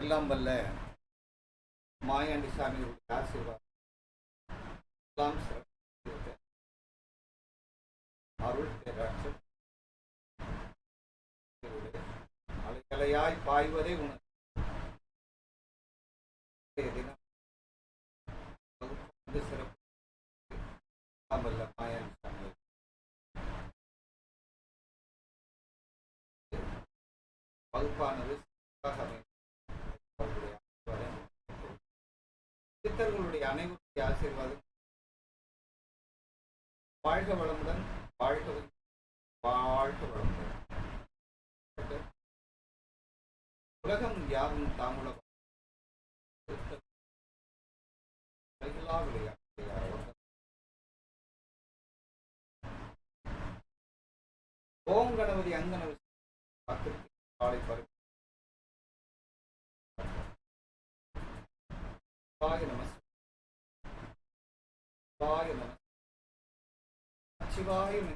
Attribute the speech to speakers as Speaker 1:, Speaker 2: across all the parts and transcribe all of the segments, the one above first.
Speaker 1: எல்லாம் வல்ல மாயாண்டி சாமியுடைய ஆசீர்வாதம் அருள் பேராற்றல் அலைகளையாய் பாய்வதே உணர்வு தினம் சிறப்பு வல்ல மாயாண்டி சாமி வகுப்பானது சித்தர்களுடைய அனைவருடைய ஆசீர்வாதம் வாழ்க வளமுடன் வாழ்க வாழ்க வளமுடன். உலகம் யாரும் தாமுல ஓம் கணபதி அங்கனவி காலை பருப்பு சிவாயம்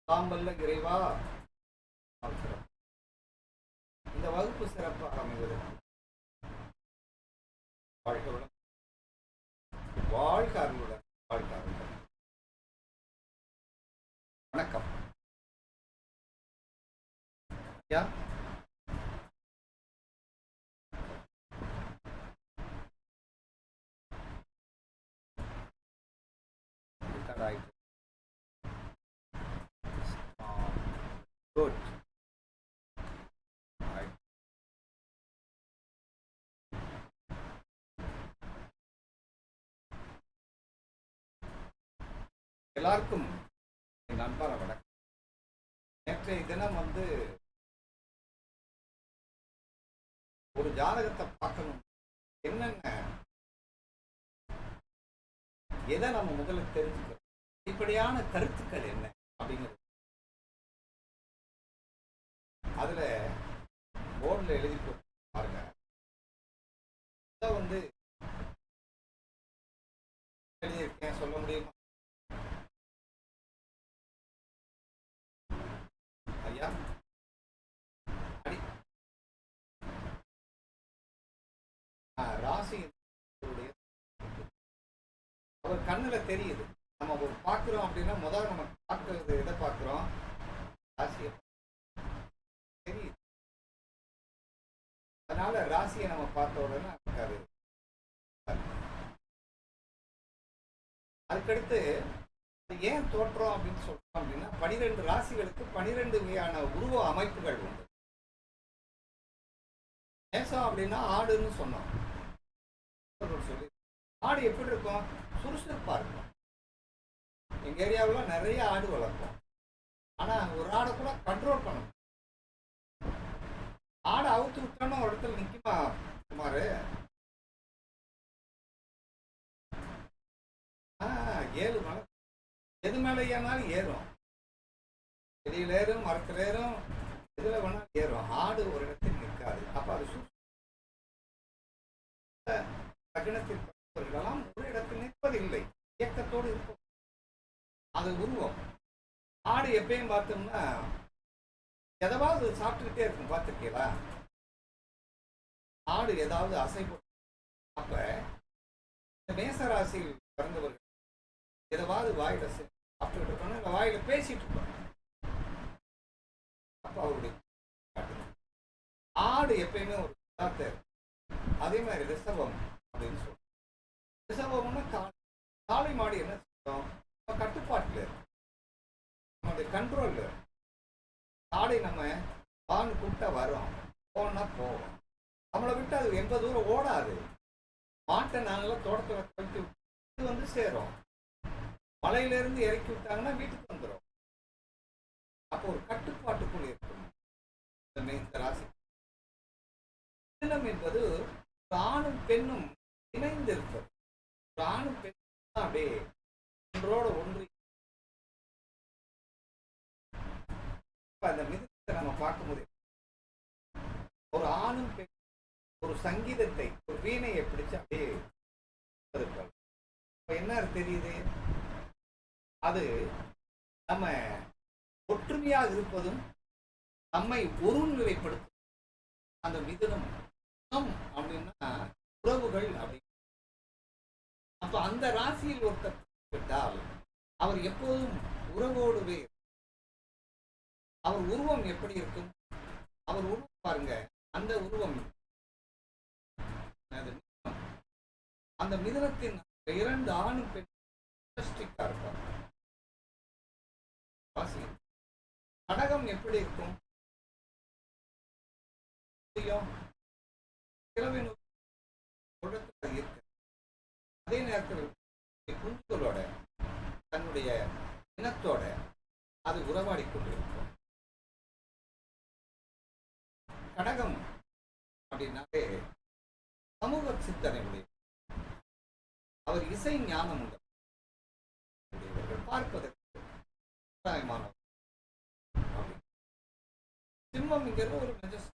Speaker 1: தாம்பல்ல இறைவா. இந்த வகுப்பு சிறப்பாக அமைவதற்கு வாழ்க்கையுடன் வாழ்க அருளுடன் வாழ்க அருளுடன். வணக்கம் ஐயா. Good. Right. எல்லாருக்கும் என் அன்பான வணக்கம். நேற்றைய தினம் ஒரு ஜாதகத்தை பார்க்கணும், என்னென்ன எதை நம்ம முதல்ல தெரிஞ்சுக்கணும், இப்படியான கருத்துக்கள் என்ன அப்படிங்கிறது அதுல போர்டில் எழுதி போட்டு பாருங்க. எழுதியிருக்கேன், சொல்ல முடியுமா ஐயா? ராசி அவர் கண்ணுல தெரியுது. நம்ம ஒரு பார்க்கிறோம் அப்படின்னா முதல்ல நம்ம பார்க்கறது எதை பார்க்கிறோம்? ராசியை தெரியுது. அதனால ராசியை நம்ம பார்த்த உடனே நமக்கு அதுக்கடுத்து ஏன் தோற்றம் அப்படின்னு சொல்றோம் அப்படின்னா 12 ராசிகளுக்கு 12 வகையான உருவ அமைப்புகள் உண்டு. மேசம் அப்படின்னா ஆடுன்னு சொன்னோம். சொல்லி ஆடு எப்படி இருக்கும்? சுறுசுறுப்பா இருக்கும். எங்க ஏரியாவில் நிறைய ஆடு வளர்ப்போம். ஆனா ஒரு ஆடை கூட கண்ட்ரோல் பண்ணணும். ஆடை அவுத்து விட்டோம்னா ஒரு இடத்துல நிக்குமா குமாரு? ஏழு மலை எது மேல ஏறினாலும் ஏறும். செடியில் ஏறும், மரத்தில் ஏறும், எதுல வேணாலும் ஏறும். ஆடு ஒரு இடத்தில் நிற்காது. அப்ப அது லக்னத்திற்கெல்லாம் ஒரு இடத்தில் நிற்பதில்லை, இயக்கத்தோடு இருக்கும். அது உருவம். ஆடு எப்பயும் பார்த்தோம்னா எதாவது சாப்பிட்டுக்கிட்டே இருக்கும். பார்த்துருக்கீங்களா? ஆடு ஏதாவது அசைப்படும். அப்ப இந்த மேசராசியில் பிறந்தவர்கள் எதாவது வாயில சாப்பிட்டுக்கிட்டு இருக்கணும், இல்லை வாயில பேசிட்டு இருக்கணும். அப்ப அவருடைய ஆடு எப்பயுமே ஒரு வார்த்தை. அதே மாதிரி ரிஷபம் அப்படின்னு சொல்றோம். ரிஷபம்னா காளை மாடு என்ன சொல்றோம்? கட்டுப்பாட்டுல இருக்கு, நம்மளுடைய கண்ட்ரோல்ல இருக்கு. ஆடை நம்ம வான்னு கூப்பிட்டா வரோம், போனா போவோம். நம்மளை விட்டு அது எந்த தூரம் ஓடாது. மாட்டை நாங்களாம் தோட்டத்துல கழித்து இது சேரும். மலையில இருந்து இறக்கி விட்டாங்கன்னா வீட்டுக்கு வந்துடும். அப்போ ஒரு கட்டுப்பாட்டுக்குள் இருக்கும் இந்த ராசி. தினம் என்பது ஒரு ஆணும் பெண்ணும் இணைந்து இருப்பது. ஒரு ஆணும் பெண்ணும் அப்படியே ஒன்றோட ஒன்று. அந்த மிதத்தை நம்ம பார்க்கும்போது ஒரு ஆணும் பெண் ஒரு சங்கீதத்தை, ஒரு வீணையை பிடிச்சு அப்படியே இருப்பாங்க. என்ன தெரியுது? அது நம்ம ஒற்றுமையாக இருப்பதும் நம்மை ஒருநிலைப்படுத்த அந்த மிதுனம் அப்படின்னா உறவுகள் அப்படி. அப்ப அந்த ராசியில் ஒருத்தர் விட்டால் அவர் எப்போதும் உறவோடுவே. அவர் உருவம் எப்படி இருக்கும்? அவர் உருவம் பாருங்க, அந்த உருவம் அந்த மிதுனத்தின் 2 ஆணும் பெண் இருப்பார். கடகம் எப்படி இருக்கும்? அதே நேரத்தில் குஞ்சுகளோட தன்னுடைய இனத்தோட அது உறவாடி கொண்டிருக்கும். கடகம் அப்படின்னாலே சமூக சிந்தனை உடைய, அவர் இசை ஞானம் உடையவர்கள், பார்ப்பதற்கு சிம்மம்ங்கிறது ஒரு மெஜஸ்டிக்.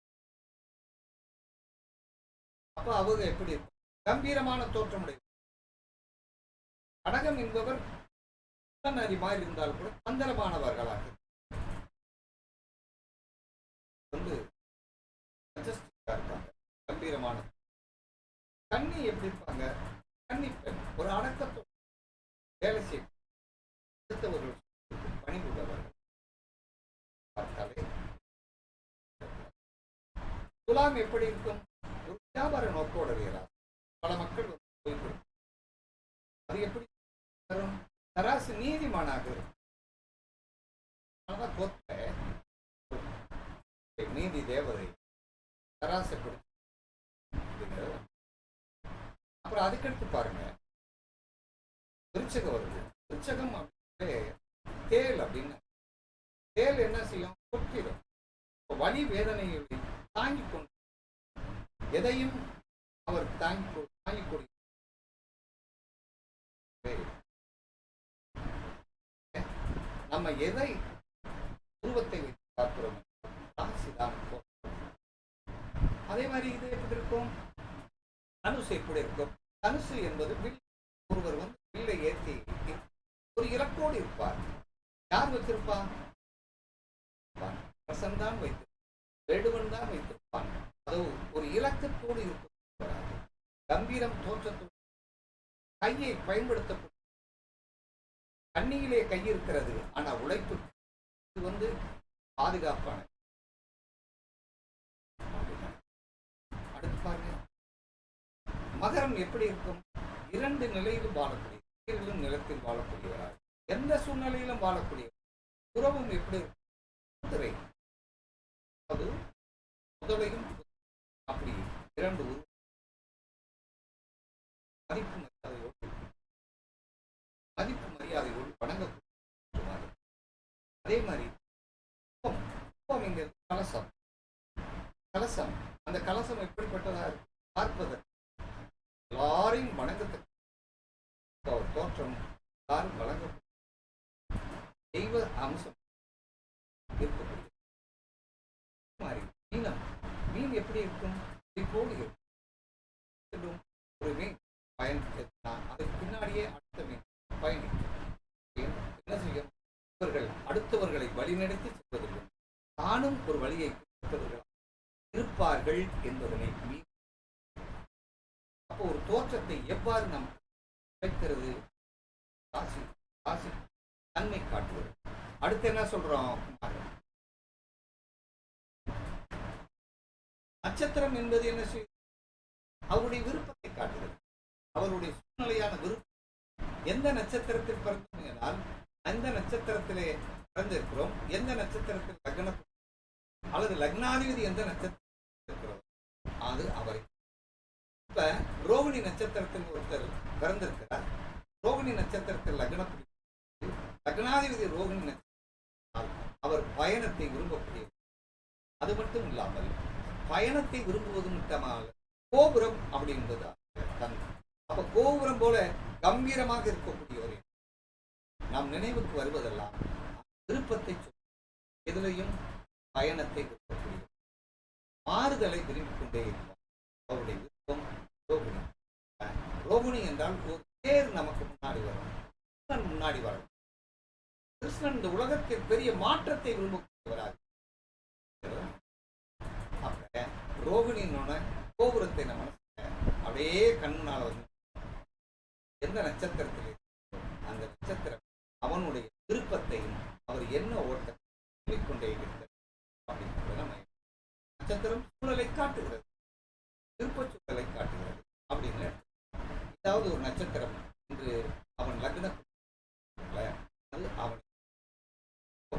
Speaker 1: அப்ப அவங்க எப்படி இருக்கும்? கம்பீரமான தோற்றமுடைய. கடகம் என்பவர் மாதிரி இருந்தால் கூட தந்திரமானவர்களாக வந்து இருப்பாங்க, கம்பீரமான. கன்னி எப்படி இருப்பாங்க? கன்னி பெண் ஒரு அடக்கத்தோடு வேலை செய்ய பணிபுரிந்தவர்கள் பார்த்தாலே. துலாம் எப்படி இருக்கும்? ஒரு வியாபார நோக்கோடு இருக்கிறார். பல மக்கள் போய்விடும். அது எப்படி வரும்? தராசு நீதிமானாக இருக்கும். நீதி தேவதை தராசை கொடுத்து. அப்புறம் அதுக்கடுத்து பாருங்க, விருச்சகம் வருது. விருச்சகம் தேல் அப்படின்னு. தேல் என்ன செய்யும்? கொட்டிடும். வலி வேதனையை தாங்கிக் கொண்டு எதையும் அவர் தாங்கிக் கொடு. நம்ம எதை உருவத்தை வைத்து பார்க்கிறோம், ராசிதான். அதே மாதிரி இது எப்படி இருக்கும்? தனுசு எப்படி இருக்கும்? தனுசு என்பது ஒருவர் வந்து வில்லை ஏற்றி ஒரு இலக்கோடு இருப்பார். யார் வச்சிருப்பான்? பிரசன்தான் வைத்து, வேடுவன் தான் வைத்திருப்பான். அது ஒரு இலக்கத்தோடு இருக்க, கம்பீரம் தோற்றத்தோடு, கையை பயன்படுத்தப்படும். கண்ணியிலே கை இருக்கிறது, ஆனா உழைப்பு வந்து பாதுகாப்பான. அடுத்து பாருங்க, மகரம் எப்படி இருக்கும்? 2 நிலையிலும் வாழக்கூடிய, நீரிலும் நிலத்தில் வாழக்கூடியவராக, எந்த சூழ்நிலையிலும் வாழக்கூடியவர். உறவும் எப்படி இருக்கும்? அது முதலையும் அப்படி 2 உருவம். மதிப்பு மரியாதையோடு வணங்கக்கூடிய. அதே மாதிரி கலசம். கலசம், அந்த கலசம் எப்படிப்பட்டதா பார்ப்பதற்கு எல்லாரையும் வணங்கத்தக்க தோற்றம், எல்லாரும் வழங்க தெய்வ அம்சம் இருக்கக்கூடிய மாதிரி. மீன் எப்படி இருக்கும்? இப்போது இருக்கும் ஒரு மீன் பயணிக்க, அதுக்கு பின்னாடியே அடுத்த மீன் பயணிக்கும். என்ன செய்யும்? இவர்கள் அடுத்தவர்களை வழிநடத்தி செல்வதில்லை, தானும் ஒரு வழியை இருப்பார்கள் என்பதனை மீன். அப்போ ஒரு தோற்றத்தை எவ்வாறு நாம் வைக்கிறது? ராசி ராசி தன்மை காட்டுவது. அடுத்து என்ன சொல்றோம்? நட்சத்திரம் என்பது என்ன செய்யும்? அவருடைய விருப்பத்தை காட்டுகிறது, அவருடைய சூழ்நிலையான விருப்பம். எந்த நட்சத்திரத்தில் பிறந்தோம் என்றால் அந்த நட்சத்திரத்திலே பிறந்திருக்கிறோம். எந்த நட்சத்திரத்தில் லக்னம் அல்லது லக்னாதிபதி எந்த நட்சத்திரம் இருக்கிறோம் அது அவரை. இப்ப ரோகிணி நட்சத்திரத்தில் ஒருத்தர் பிறந்திருக்கிறார். ரோகிணி நட்சத்திரத்தில் லக்னாதிபதி ரோகிணி நட்சத்திரம், அவர் பயணத்தை விரும்பக்கூடிய. அது மட்டும் இல்லாமல் பயணத்தை விரும்புவது மட்டுமல்ல, கோபுரம் அப்படி என்பது தன். அப்ப கோபுரம் போல கம்பீரமாக இருக்கக்கூடியவர் நாம் நினைவுக்கு வருவதெல்லாம் விருப்பத்தை எதிலையும் பயணத்தை விரும்பக்கூடிய, மாறுதலை விரும்பிக் கொண்டே இருப்பார். அவருடைய விருப்பம் ரோகிணி. ரோகிணி என்றால் ஒரு பேர் நமக்கு முன்னாடி வரும், கிருஷ்ணன் முன்னாடி வரும். கிருஷ்ணன் இந்த உலகத்தில் பெரிய மாற்றத்தை விரும்பக்கூடியவராக எந்த நட்சத்திரத்தில் அந்த நட்சத்திரம் அவனுடைய விருப்பத்தையும் அவர் என்ன ஓட்டத்தை கொண்டே இருக்கிறது அப்படிங்கிறத நம்ம நட்சத்திரம் சூழலை காட்டுகிறது, விருப்ப சூழலை காட்டுகிறது அப்படின்னு. ஏதாவது ஒரு நட்சத்திரம் என்று அவன் லக்னத்தில் அது அவன்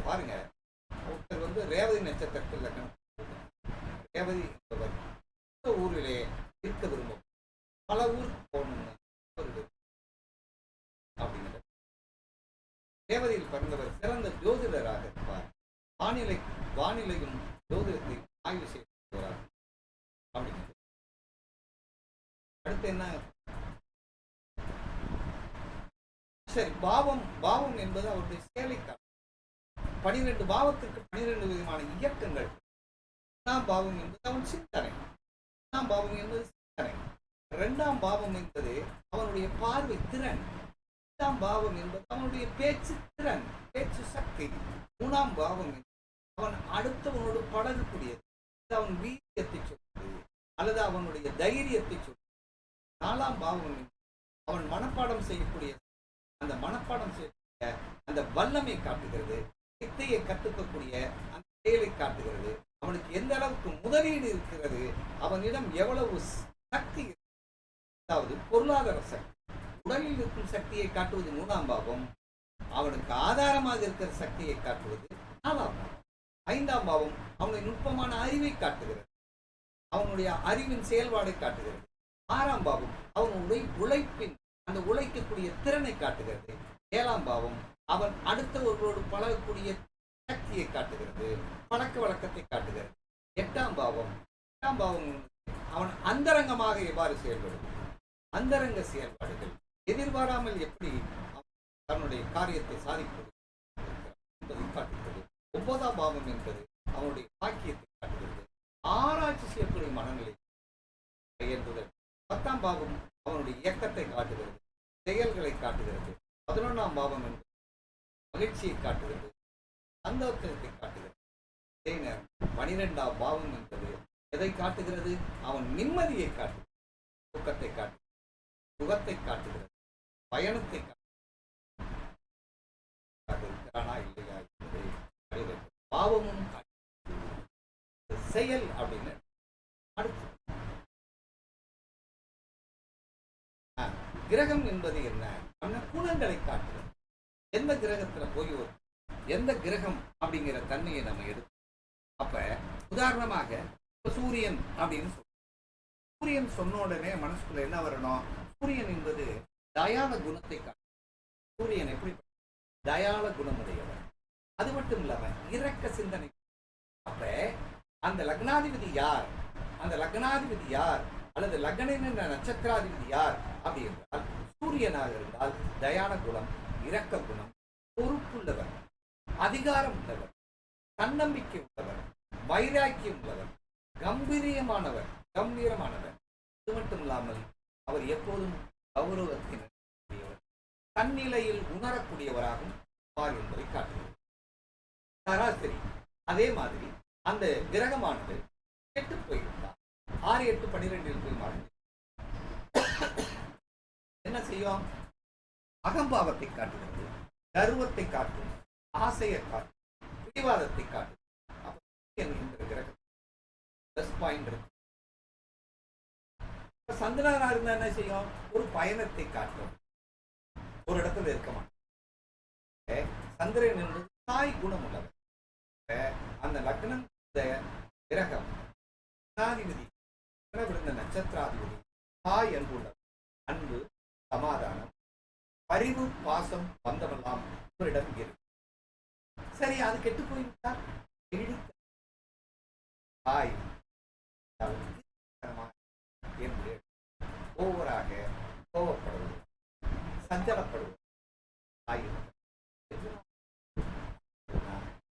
Speaker 1: பாருங்க, ஒருத்தர் வந்து ரேவதி நட்சத்திரத்தில் லக்னம், ரேவதி என்பவர் இந்த ஊரிலே இருக்க விரும்பும், பல ஊருக்கு போகணும்னு அப்படிங்கிற ரேவதியில் பிறந்தவர் சிறந்த ஜோதிடராக இருப்பார், வானிலையும் ஜோதிடத்தை ஆய்வு செய்வார் அப்படிங்கிறது. அடுத்து என்ன? சரி, பாவம் என்பது அவருடைய செயலை காட்டும். 12 பாவத்திற்கு 12 விதமான இயக்கங்கள். பாவம் என்பது அவன் சிந்தனை, பாவம் என்பது சிந்தனை, 2ஆம் பாவம் என்பது அவனுடைய பார்வை திறன், 5ஆம் பாவம் என்பது அவனுடைய பேச்சு திறன், பேச்சு சக்தி, 3ஆம் பாவம் அவன் அடுத்தவனோடு பழகக்கூடியது, அவன் வீரியத்தை சொல்வது அல்லது அவனுடைய தைரியத்தை சொல்வது. 4ஆம் பாவம் அவன் மனப்பாடம் செய்யக்கூடிய அந்த மனப்பாடம் செய்யக்கூடிய அந்த வல்லமை காட்டுகிறது, வித்தையை கற்றுக்கக்கூடிய அந்த செயலை காட்டுகிறது, அவனுக்கு எந்த அளவுக்கு முதலீடு இருக்கிறது, அவனிடம் எவ்வளவு சக்தி, அதாவது பொருளாதார சக்தி, உடலில் இருக்கும் சக்தியை காட்டுவது 3ஆம் பாவம், அவனுக்கு ஆதாரமாக இருக்கிற சக்தியை காட்டுவது 4ஆம் பாவம். 5ஆம் பாவம் அவனுடைய நுட்பமான அறிவை காட்டுகிறது, அவனுடைய அறிவின் செயல்பாடை காட்டுகிறது. 6ஆம் பாவம் அவனுடைய உழைப்பின் அந்த உழைக்கக்கூடிய திறனை காட்டுகிறது. 7ஆம் பாவம் அவன் அடுத்தவர்களோடு பழகக்கூடிய சக்தியை காட்டுகிறது, பழக்க வழக்கத்தை காட்டுகிறது. 8ஆம் பாவம் அவன் அந்தரங்கமாக எவ்வாறு செயல்படுவது, அந்தரங்க செயல்பாடுகள், எதிர்பாராமல் எப்படி தன்னுடைய காரியத்தை சாதிப்பது என்பதை காட்டுகிறது. 9ஆம் பாவம் என்பது அவனுடைய பாக்கியத்தை காட்டுகிறது, ஆராய்ச்சி செய்யக்கூடிய மனநிலை என்பது. 10ஆம் பாவம் அவனுடைய இயக்கத்தை காட்டுகிறது, செயல்களை காட்டுகிறது. 11ஆம் பாவம் என்பது மகிழ்ச்சியை காட்டுகிறது, சந்தோஷத்தை காட்டுகிறது. அதே நேரம் 12ஆம் பாவம் என்பது எதை காட்டுகிறது? அவன் நிம்மதியை காட்டுகிறது, தூக்கத்தை காட்டுகிறது, சுகத்தை காட்டுகிறது, பயணத்தை காட்டுகிறானா இல்லையா என்பதை பாவமும் செயல் அப்படின்னு. அடுத்து கிரகம் என்பது என்ன? குணங்களை காட்டுகிறது. எந்த கிரகத்துல போய் எந்த கிரகம் அப்படிங்கிற தன்மையை நம்ம எடுத்து, அப்ப உதாரணமாக சூரியன் அப்படின்னு சூரியன் சொன்ன உடனே மனசுக்குள்ள என்ன வரணும்? சூரியன் என்பது தயால குணத்தை காட்டும். சூரியன் எப்படி? தயால குணமுடையவர். அது மட்டும் இல்லாம இரக்க சிந்தனை. அப்ப அந்த லக்னாதிபதி யார், அந்த லக்னாதிபதி யார் அல்லது லக்னின் என்ற நட்சத்திராதிபதி யார் அப்படி என்றால் சூரியனாக இருந்தால் தயான குணம், இரக்க குணம், பொறுப்புள்ளவர், அதிகாரம் உள்ளவர், தன்னம்பிக்கை உள்ளவர், வைராக்கியம் உள்ளவர், கம்பீரமானவர். இது மட்டும் இல்லாமல் அவர் எப்போதும் கௌரவத்தின் தன்னிலையில் உணரக்கூடியவராகவும் என்பதை காட்டுகிறது. சராசரி அதே மாதிரி அந்த கிரகமானது கெட்டு போயிருந்தார், 6, 8, 12 போய் மாறி என்ன செய்யும்? அகம்பாவத்தை காட்டுகிறது, கர்வத்தை காட்டும், ஆசையை காட்டும், பிடிவாதத்தை காட்டும். என்கின்ற கிரகம் பிளஸ் பாயிண்ட் இருக்கு. சந்திரனா இருந்தா என்ன செய்யும்? ஒரு பயணத்தை காட்டும், ஒரு இடத்துல இருக்க மாட்டேன். சந்திரன் என்பது தாய் குணம் உள்ளவர். அந்த லக்னம் கிரகம் லக்னாதிபதி விழுந்த நட்சத்திராதிபதி தாய் அன்பு உள்ளவர். அன்பு, சமாதானம், பரிவு, பாசம் வந்தவெல்லாம் இவரிடம் இருக்கு. சரி, அது கெட்டு போய்விட்டார். தாய் என்று ஓவராக கோபப்படுவது, சஞ்சலப்படுவது. தாய்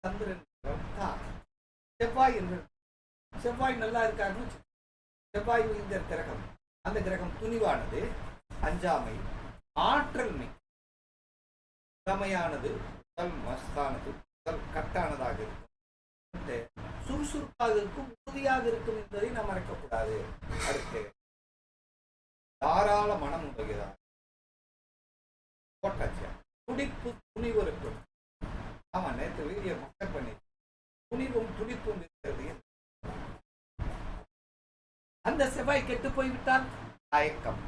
Speaker 1: சந்திரன் செவ்வாய் என்று, செவ்வாய் நல்லா இருக்காரு. செவ்வாய் இந்த கிரகம், அந்த கிரகம் துணிவானது, அஞ்சாமை, ஆற்றல் மிக்க, திறமையானது, உடல் மஸ்தானது, உடல் கட்டானதாக இருக்கும், சுறுசுறுப்பாக இருக்கும், உறுதியாக இருக்கும் என்பதை நாம் மறக்கக்கூடாது. அடுத்து தாராள மனம் உடையதாக, போட்டாச்சியா. துடிப்பு துணிவு இருக்கும். ஆமா, நேற்று வீடியோ மக்கள் பண்ணி துணிவும் துடிப்பும் இருக்கிறது. அந்த செவ்வாய் கெட்டு போய்விட்டால் தயக்கம்,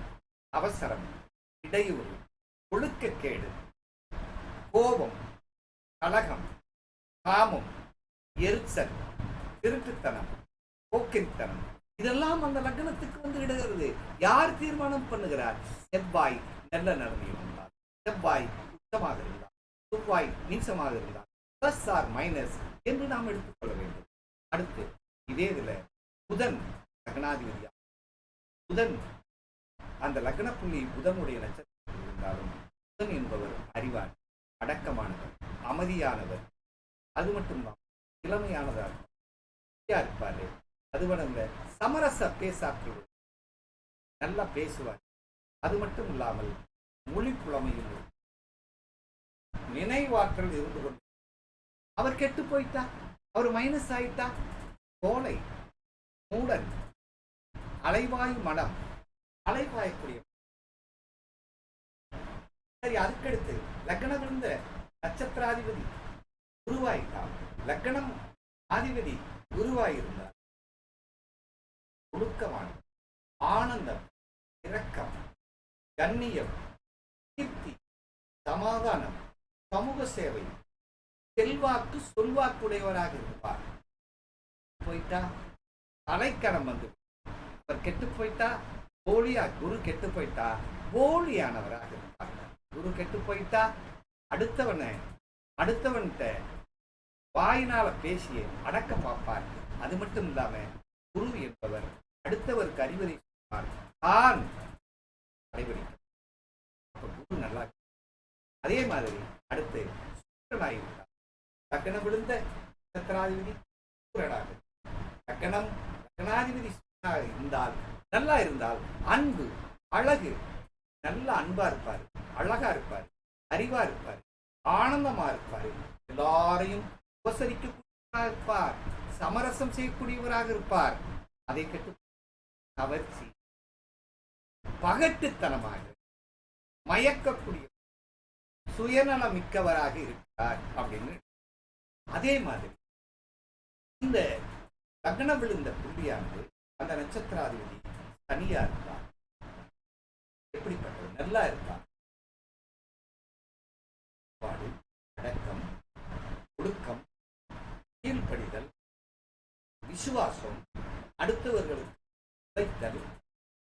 Speaker 1: அவசரம், இடையூறு, ஒழுக்கக்கேடு, கோபம், கலகம், காமம், எரிச்சல், திருட்டுத்தனம், போக்கிரித்தனம், இதெல்லாம் அந்த லக்னத்துக்கு வந்து இடுகிறது. யார் தீர்மானம் பண்ணுகிறார்? செவ்வாய் நல்ல நிலைமையில் இருந்தார், செவ்வாய் உச்சமாக இருந்தார், செவ்வாய் நீச்சமாக இருந்தார், பிளஸ் ஆர் மைனஸ் என்று நாம் எடுத்துக்கொள்ள வேண்டும். அடுத்து இதே இதுல புதன் லக்னாதிபதியா, புதன் அந்த லக்ன புள்ளி புதனுடைய நட்சத்திரத்தில் இருந்தாலும் புதன் என்பவர் அறிவார், அடக்கமானவர், அமைதியானவர், அது மட்டும்தான் இளமையானதாக இருப்பாரு. அது மட்டும் சமரச பேசாற்று நல்லா பேசுவார். அது மட்டும் இல்லாமல் மொழி புலமையும் நினைவாற்றல் இருந்து கொண்டு அவர் கெட்டு போயிட்டா, அவர் மைனஸ் ஆயிட்டா, கோலை, மூடன், அலைவாய் மனம், அலைவாயக்கூடிய. சரி, அதுக்கடுத்து லக்னம் இருந்த நட்சத்திராதிபதி குருவாயிட்டார். லக்னம் அதிபதி குருவாயிருந்தார். ஒழுக்கமான, ஆனந்தம், இரக்கம், கண்ணியம், கீர்த்தி, சமாதானம், சமூக சேவை, செல்வாக்கு, சொல்வாக்குடையவராக இருப்பார். போயிட்டா அலைக்கணம் வந்து அவர் கெட்டு போயிட்டா போலியா, குரு கெட்டு போயிட்டா போலியானவராக இருப்பார். குரு கெட்டு போயிட்டா அடுத்தவன்கிட்ட வாயினால பேசிய அடக்க பார்ப்பார். அது மட்டும் இல்லாம குரு என்பவர் அடுத்தவருக்கு அறிவுரை சொல்வார், தான் கடைபிடிக்க. குரு நல்லா. அதே மாதிரி அடுத்து சுக்கிரனாகிவிட்டார். லக்னம் விழுந்த நட்சத்திராதிபதி சுக்கிரனாக. லக்னாதிபதி இருந்தால் நல்லா இருந்தால் அன்பு, அழகு, நல்ல அன்பா இருப்பார், அழகா இருப்பார், அறிவா இருப்பார், ஆனந்தமா இருப்பார், எல்லாரையும் உபசரிக்கக்கூடியவராக இருப்பார், சமரசம் செய்யக்கூடியவராக இருப்பார். அதை கட்டு கவர்ச்சி, பகட்டுத்தனமாக, மயக்கக்கூடிய, சுயநலம் மிக்கவராக இருக்கிறார் அப்படின்னு. அதே மாதிரி இந்த லக்னம் விழுந்த புள்ளியானது அந்த நட்சத்திராதிபதி தனியா இருந்தார். எப்படிப்பட்டது? நல்லா இருந்தார். அடக்கம், ஒழுக்கம், கீழ்ப்படிதல், விசுவாசம், அடுத்தவர்களுக்கு உழைத்தல்,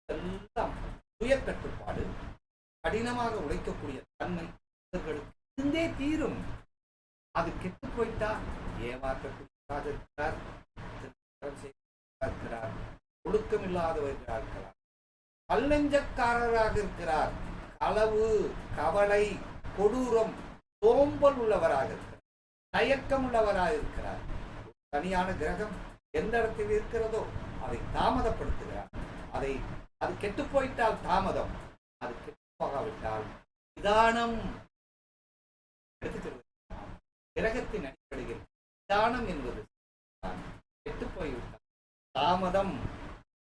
Speaker 1: எல்லாம் சுய கட்டுப்பாடு, கடினமாக உழைக்கக்கூடிய தன்மை இவர்களுக்கு இருந்தே தீரும். அது கெட்டு போயிட்டா ஏமாற்றக்கூடியதாக இருக்கிறார், இருக்கிறார், ஒழுக்கம் இல்லாதவர்களாக இருக்கிறார், கல்லெஞ்சக்காரராக இருக்கிறார், களவு, கவலை, கொடூரம், சோம்பல் உள்ளவராக இருக்கிறார், தயக்கம் உள்ளவராக இருக்கிறார். தனியான கிரகம் எந்த இடத்தில் இருக்கிறதோ அதை தாமதப்படுத்துகிறார். அது கெட்டு போயிட்டால் தாமதம், அது கெட்டு போகாவிட்டால் நிதானம். எடுத்துக்கிறது கிரகத்தின் அடிப்படையில் நிதானம் என்பது கெட்டு போய்விட்டால் தாமதம்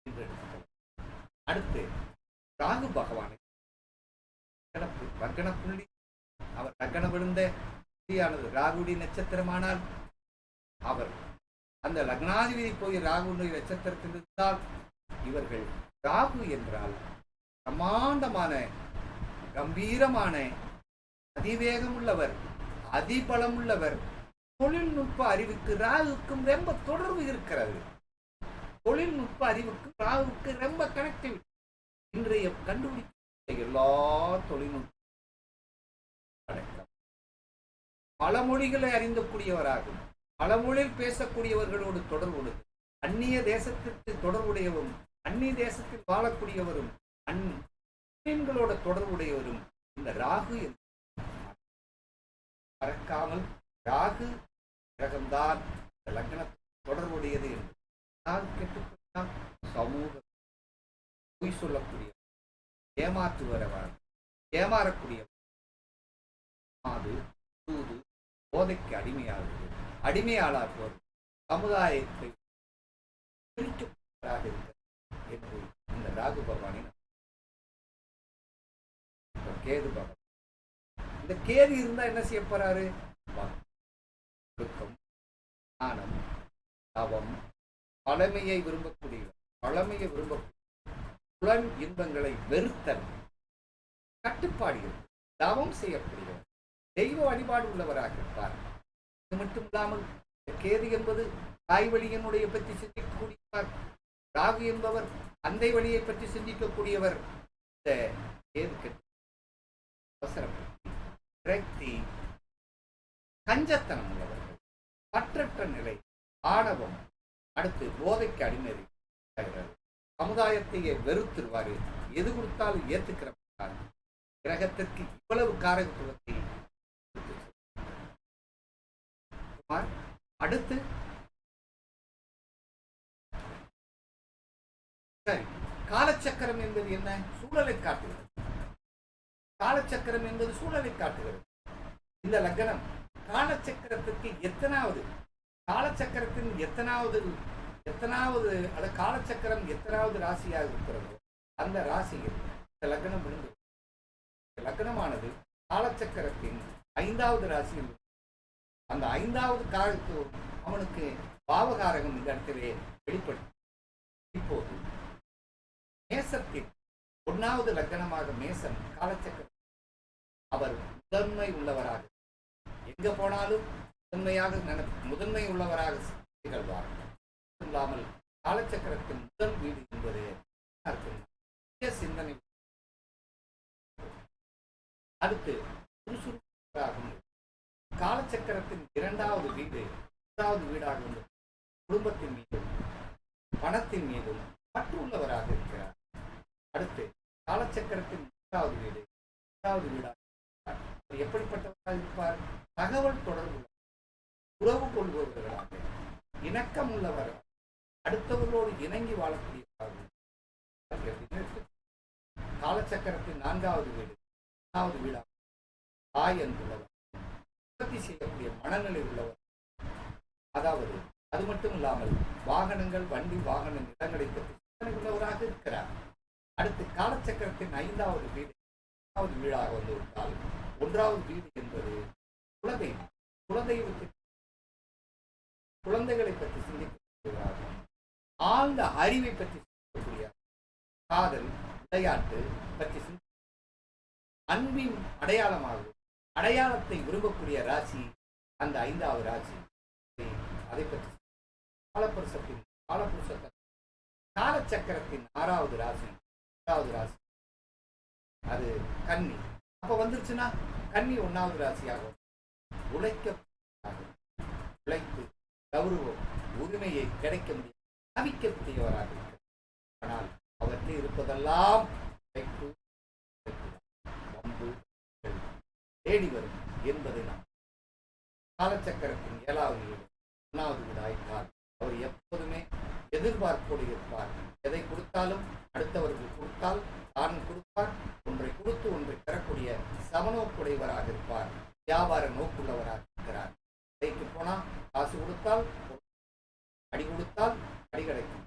Speaker 1: என்று எடுத்துக்கிறது. அடுத்து ராகு பகவானை லக்ன புள்ளி, அவர் லக்னம் விழுந்த புள்ளியானது ராகுடைய நட்சத்திரமானால் அவர் அந்த லக்னாதிபதி போய் ராகுடைய நட்சத்திரத்தில் இருந்தால் இவர்கள் ராகு என்றால் பிரமாண்டமான, கம்பீரமான, அதிவேகம் உள்ளவர், அதிபலம் உள்ளவர். தொழில்நுட்ப அறிவுக்கு ராகுக்கும் ரொம்ப தொடர்பு இருக்கிறது. தொழில்நுட்ப அறிவுக்கு ராகுக்கு ரொம்ப கனெக்டிவிட்டி. இன்றைய கண்டுபிடிக்க எல்லா தொழில்நுட்ப பல மொழிகளை அறிந்தக்கூடியவராகும், பல மொழியில் பேசக்கூடியவர்களோடு தொடர்புள்ளது, அந்நிய தேசத்திற்கு தொடர்புடையவரும், அந்நிய தேசத்தில் வாழக்கூடியவரும், அந்நியங்களோட தொடர்புடையவரும் இந்த ராகு மறக்காமல். ராகு கிரகம்தான் லக்னத்தில் தொடர்புடையது என்று. ராகு கெட்டுப்பட்டால் சமூகம், பொய் சொல்லக்கூடிய, ஏமாற்றுவரவர், ஏமாறக்கூடியவர், அது சூது, போதைக்கு அடிமையாகுது, அடிமையாளாக்குவது, சமுதாயத்தை பிரிக்கப்பட்டவராக இருக்கிறது என்று இந்த ராகு பகவானின் கேது பகவான் இந்த கேது இருந்தா என்ன செய்ய போறாரு? ஒழுக்கம், ஞானம், தவம், பழமையை விரும்பக்கூடியவர், பழமையை விரும்பக்கூடிய புலன் இன்பங்களை வெறுத்தல், கட்டுப்பாடு, தவம் செய்யக்கூடியவர், தெய்வ வழிபாடு உள்ளவராக இருப்பார். இது மட்டும் இல்லாமல் கேது என்பது தாய் வழியினுடைய பற்றி சிந்திக்கக்கூடியவர், ராகு என்பவர் அந்தை வழியை பற்றி சிந்திக்கக்கூடியவர். இந்த கேது அவசரப்பட்டு கஞ்சத்தனம் உள்ளவர்கள், பற்றற்ற நிலை, ஆணவம், அடுத்து போதைக்கு அடிமை, சமுதாயத்தையே வெறுத்துருவாரு, எது கொடுத்தாலும் ஏத்துக்கிற கிரகத்திற்கு இவ்வளவு காரகத்துவத்தை. அடுத்து சரி, காலச்சக்கரம் என்பது என்ன? சூழலை காட்டுகிறது. காலச்சக்கரம் என்பது சூழலை காட்டுகிறது. இந்த லக்னம் காலச்சக்கரத்திற்கு எத்தனாவது, காலச்சக்கரத்தின் எத்தனாவது அந்த காலச்சக்கரம் எத்தனாவது ராசியாக இருக்கிறதோ அந்த ராசியில் இந்த லக்னம் விழுந்து, லக்னமானது காலச்சக்கரத்தின் 5வது ராசியில், அந்த 5வது காலத்துவம் அவனுக்கு பாவகாரகம் இந்த இடத்திலே வெளிப்படும். இப்போது மேசத்தில் 1வது லக்னமாக மேசம் காலச்சக்கரம், அவர் முதன்மை உள்ளவராக, எங்க போனாலும் முதன்மை உள்ளவராக திகழ்வார். இல்லாமல் காலச்சக்கரத்தின் முதல் வீடு என்பது சிந்தனை. அடுத்து சுறுசுறுப்பாகும். காலச்சக்கரத்தின் 2வது வீடு 3வது வீடாக உள்ளது. குடும்பத்தின் மீதும் பணத்தின் மீதும் பற்று உள்ளவராக இருக்கிறார். அடுத்து காலச்சக்கரத்தின் 3வது வீடு 3வது வீடாக எப்படிப்பட்டவராக இருப்பார்? தகவல் தொடர்பு, உறவு கொள்பவர்களாக, இணக்கம் உள்ளவர், அடுத்தவர்களோடு இணங்கி வாழக்கூடியவர்கள். காலச்சக்கரத்தின் 4வது வீடு 4வது வீடாக தாய் என்பவர், உற்பத்தி செய்யக்கூடிய மனநிலை உள்ளவர். அதாவது அது மட்டும் இல்லாமல் வாகனங்கள், வண்டி வாகன நிலங்களை பற்றி சிந்தனை உள்ளவராக இருக்கிறார். அடுத்து காலச்சக்கரத்தின் 5வது வீடு 1வது வீடாக வந்துவிட்டால் 1வது வீடு என்பது குலதெய்வம். குலதெய்வத்திற்கு குழந்தைகளை பற்றி சிந்திக்கிறார்கள், ஆழ்ந்த அறிவை பற்றி சிந்திக்கக்கூடிய, காதல், விளையாட்டு பற்றி அன்பின் அடையாளமாகும், அடையாளத்தை விரும்பக்கூடிய ராசி அந்த 5வது ராசி. அதை பற்றி காலபுருஷத்தின் காலச்சக்கரத்தின் 6வது ராசி 6வது ராசி அது கன்னி. அப்ப வந்துருச்சுன்னா கன்னி 1வது ராசியாகும். உழைப்பு, கௌரவம், உரிமையை கிடைக்க முடியும், தவிக்கக்கூடியவராக இருக்கிறார். ஆனால் அவற்றில் இருப்பதெல்லாம் தேடி வரும் என்பதை நாம் காலச்சக்கரத்தின் 7வது வீடு 1வது வீடு ஆய்த்தால் அவர் எப்போதுமே எதிர்பார்ப்போடு இருப்பார். எதை கொடுத்தாலும் அடுத்தவர்கள் கொடுத்தால் தானும் கொடுப்பார். ஒன்றை கொடுத்து ஒன்றை பெறக்கூடிய சமநோக்குடையவராக இருப்பார். வியாபார நோக்குள்ளவராக இருக்கிறார். கடைக்கு போனால் காசு கொடுத்தால் அடி கொடுத்தால் அடி கிடைக்கும்,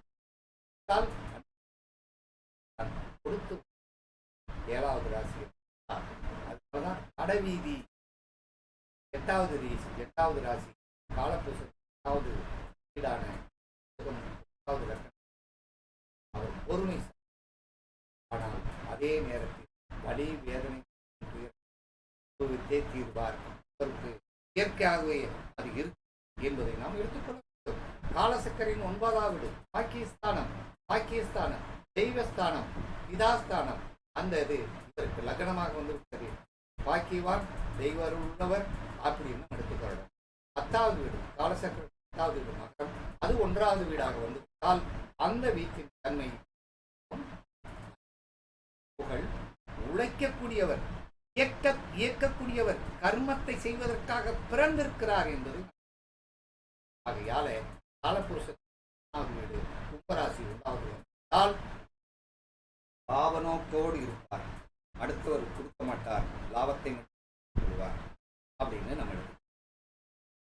Speaker 1: கொடுத்து 7வது ராசி. அதுதான் கடைவீதி 8வது ராசி காலபுருஷன் 8வது வீடான அவர் பொறுமை. ஆனால் அதே நேரத்தில் வலி வேதனை தீர்வார். அவருக்கு இயற்கையாகவே அது இருக்கு என்பதை நாம் எடுத்துக்கொள்ள வேண்டும். காலசக்கரின் 9வது வீடு பாக்கியஸ்தானம், தெய்வஸ்தானம், பிதாஸ்தானம். அந்த இது இதற்கு லக்னமாக வந்துவிட்டது. பாக்கியவான், தெய்வ உள்ளவர் அப்படின்னு எடுத்துக்கொள்ளணும். 10வது வீடு காலசக்கர 10வது வீடு மகரம், அது 1வது வீடாக வந்துவிட்டால் அந்த வீட்டின் தன்மை புகழ், உழைக்கக்கூடியவர், இயக்கக்கூடியவர், கர்மத்தை செய்வதற்காக பிறந்திருக்கிறார் என்பது. ஆகையால காலபுருஷன் வீடு கும்பராசி 1வது வந்தால் லாபநோக்கோடு இருப்பார். அடுத்தவர் கொடுக்க மாட்டார், லாபத்தை கொள்வார் அப்படின்னு நம்ம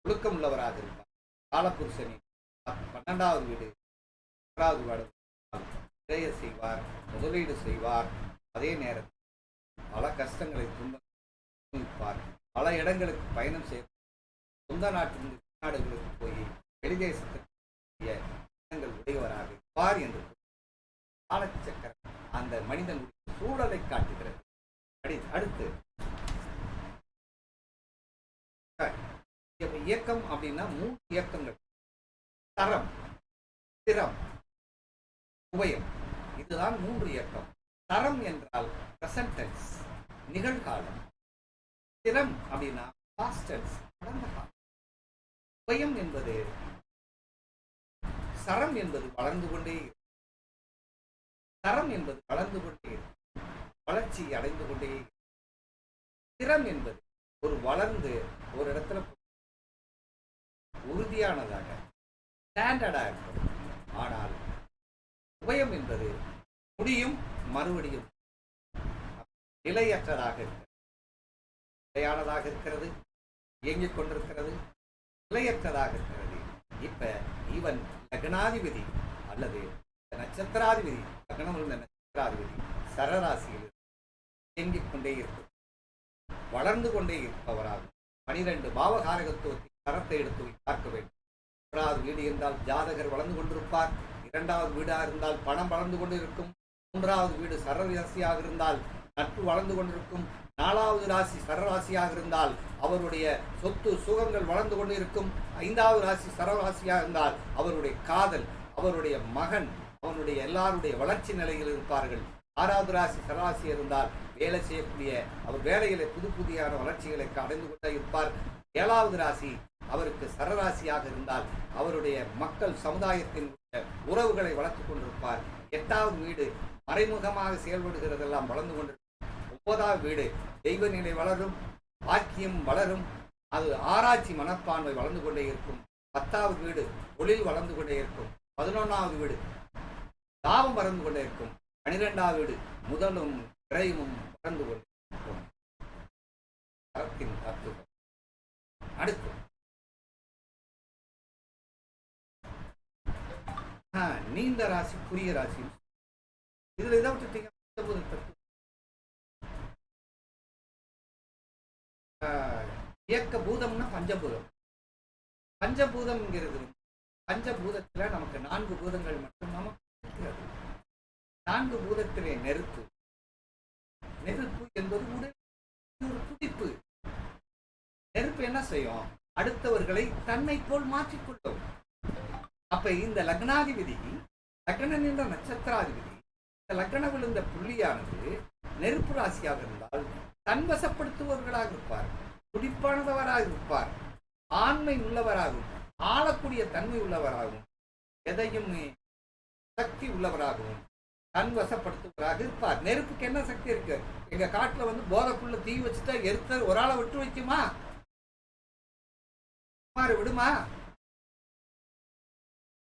Speaker 1: ஒழுக்கம் உள்ளவராக இருப்பார். காலபுருஷனின் 12வது வீடு 1வது வீடு விரைய செய்வார், முதலீடு செய்வார். அதே நேரத்தில் பல கஷ்டங்களை இருப்பார். பல இடங்களுக்கு பயணம் செய்ய சொந்த நாட்டிலிருந்து வெளிநாடுகளுக்கு போய் வெளிதேசத்திற்கு எண்ணங்கள் உடையவராக இருப்பார் என்று காலச்சக்கரம் அந்த மனிதனுடைய சூழலை காட்டுகிறது. அடுத்து இயக்கம் அப்படின்னா 3 இயக்கங்கள்: தரம், திறம், உபயம். இதுதான் 3 இயக்கம். தரம் என்றால் பிரசன்ட் டென்ஸ், நிகழ்காலம். திறம் அப்படின்னா பாஸ்ட் டென்ஸ், கடந்த காலம். உபயம் என்பது, சரம் என்பது வளர்ந்து கொண்டே, தரம் என்பது வளர்ந்து கொண்டே, வளர்ச்சி அடைந்து கொண்டே. திறம் என்பது ஒரு வளர்ந்து ஒரு இடத்துல உறுதியானதாக ஸ்டாண்டர்டாக இருக்கும். ஆனால் உபயம் என்பது முடியும், மறுபடியும் நிலையற்றதாக இருக்கிறது, நிலையானதாக இருக்கிறது, இயங்கிக் கொண்டிருக்கிறது, நிலையற்றதாக இருக்கிறது. இப்ப இவன் லக்னாதிபதி அல்லது நட்சத்திராதிபதி, லக்னம் உள்ள நட்சத்திராதிபதி சரராசியில் இயங்கிக் கொண்டே இருக்கும், வளர்ந்து கொண்டே இருப்பவராகும். 12 பாவகாரகத்துவத்தின் தரத்தை எடுத்து பார்க்க வேண்டும். 1வது வீடு என்றால் ஜாதகர் வளர்ந்து கொண்டிருப்பார். 2வது வீடாக இருந்தால் பணம் வளர்ந்து கொண்டிருக்கும். 3வது வீடு சரராசியாக இருந்தால் நட்பு வளர்ந்து கொண்டிருக்கும். 4வது ராசி சரராசியாக இருந்தால் அவருடைய சொத்து சுகங்கள் வளர்ந்து கொண்டிருக்கும். 5வது ராசி சரராசியாக இருந்தால் அவருடைய காதல், அவருடைய மகன், அவனுடைய எல்லாருடைய வளர்ச்சி நிலையில் இருப்பார்கள். 6வது ராசி சரராசி இருந்தால் வேலை செய்யக்கூடிய அவர் வேலைகளை புதியான வளர்ச்சிகளை அடைந்து கொண்டே இருப்பார். 7வது ராசி அவருக்கு சரராசியாக இருந்தால் அவருடைய மக்கள் சமுதாயத்தின் உறவுகளை வளர்த்துக் கொண்டிருப்பார். 8வது வீடு மறைமுகமாக செயல்படுகிறதெல்லாம் வளர்ந்து கொண்டிருக்கும். 9வது வீடு தெய்வ நிலை வளரும், வாக்கியம் வளரும், அது ஆராய்ச்சி மனப்பான்மை வளர்ந்து கொண்டே இருக்கும். 10வது வீடு தொழில் வளர்ந்து கொண்டே இருக்கும். 11வது வீடு லாபம் வளர்ந்து கொண்டே இருக்கும். 12வது வீடு முதலும் விரைவும் வளர்ந்து கொண்டே இருக்கும். தரத்தின் தத்துவம். அடுத்து நீண்ட ராசி, குறுகிய ராசி. இதுல இதை விட்டுட்டீங்க. இயக்க பூதம்னா பஞ்சபூதம். பஞ்சபூதம்ங்கிறது பஞ்சபூதத்துல நமக்கு 4 பூதங்கள் மட்டும் நமக்கு இருக்கிறது. 4 பூதத்திலே நெருப்பு. நெருப்பு என்பது உடல் ஒரு துடிப்பு. நெருப்பு என்ன செய்யும்? அடுத்தவர்களை தன்னை போல் மாற்றிக்கொள்ளும். அப்ப இந்த லக்னாதிபதி, லக்னம் என்ற நட்சத்திராதிபதி, இந்த லக்னம் விழுந்த புள்ளியானது நெருப்பு ராசியாக இருந்தால் தன்வசப்படுத்துபவர்களாக இருப்பார், துடிப்பானவராக இருப்பார், ஆண்மை உள்ளவராகும், ஆளக்கூடிய தன்மை உள்ளவராகும், எதையும் சக்தி உள்ளவராகவும் தன்வசப்படுத்துவராக இருப்பார். நெருப்புக்கு என்ன சக்தி இருக்கு? எங்க காட்டுல போதைக்குள்ள தீ வச்சுட்டா எரித்த ஒரு ஆளை விட்டு வைக்குமா? விடுமா?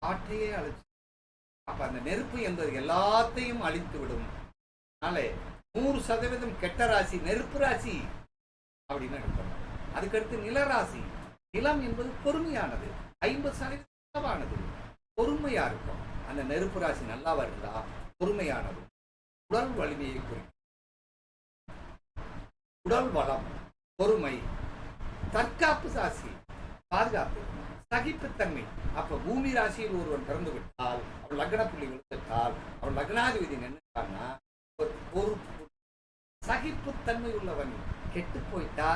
Speaker 1: காற்றையே அழிச்சு. அப்ப அந்த நெருப்பு என்பது எல்லாத்தையும் அழித்து விடும். 100% கெட்ட ராசி நெருப்பு ராசி அப்படின்னு எடுக்கணும். அதுக்கடுத்து நிலராசி. நிலம் என்பது பொறுமையானது, 50% பொறுமையா இருக்கும். அந்த நெருப்பு ராசி நல்லா இருந்தா பொறுமையானது, உடல் வலிமையை குறிக்கும். உடல் வளம், பொறுமை, தற்காப்பு ராசி, பாதுகாப்பு, சகிப்புத்தன்மை. அப்ப பூமி ராசியில் ஒருவன் பிறந்து விட்டால், அவன் லக்ன புள்ளி விழுந்துட்டால், அவன் லக்னாதிபதி நின்றுட்டான்னா ஒரு சகிப்புத்தன்மை உள்ளவன். கெட்டு போயிட்டா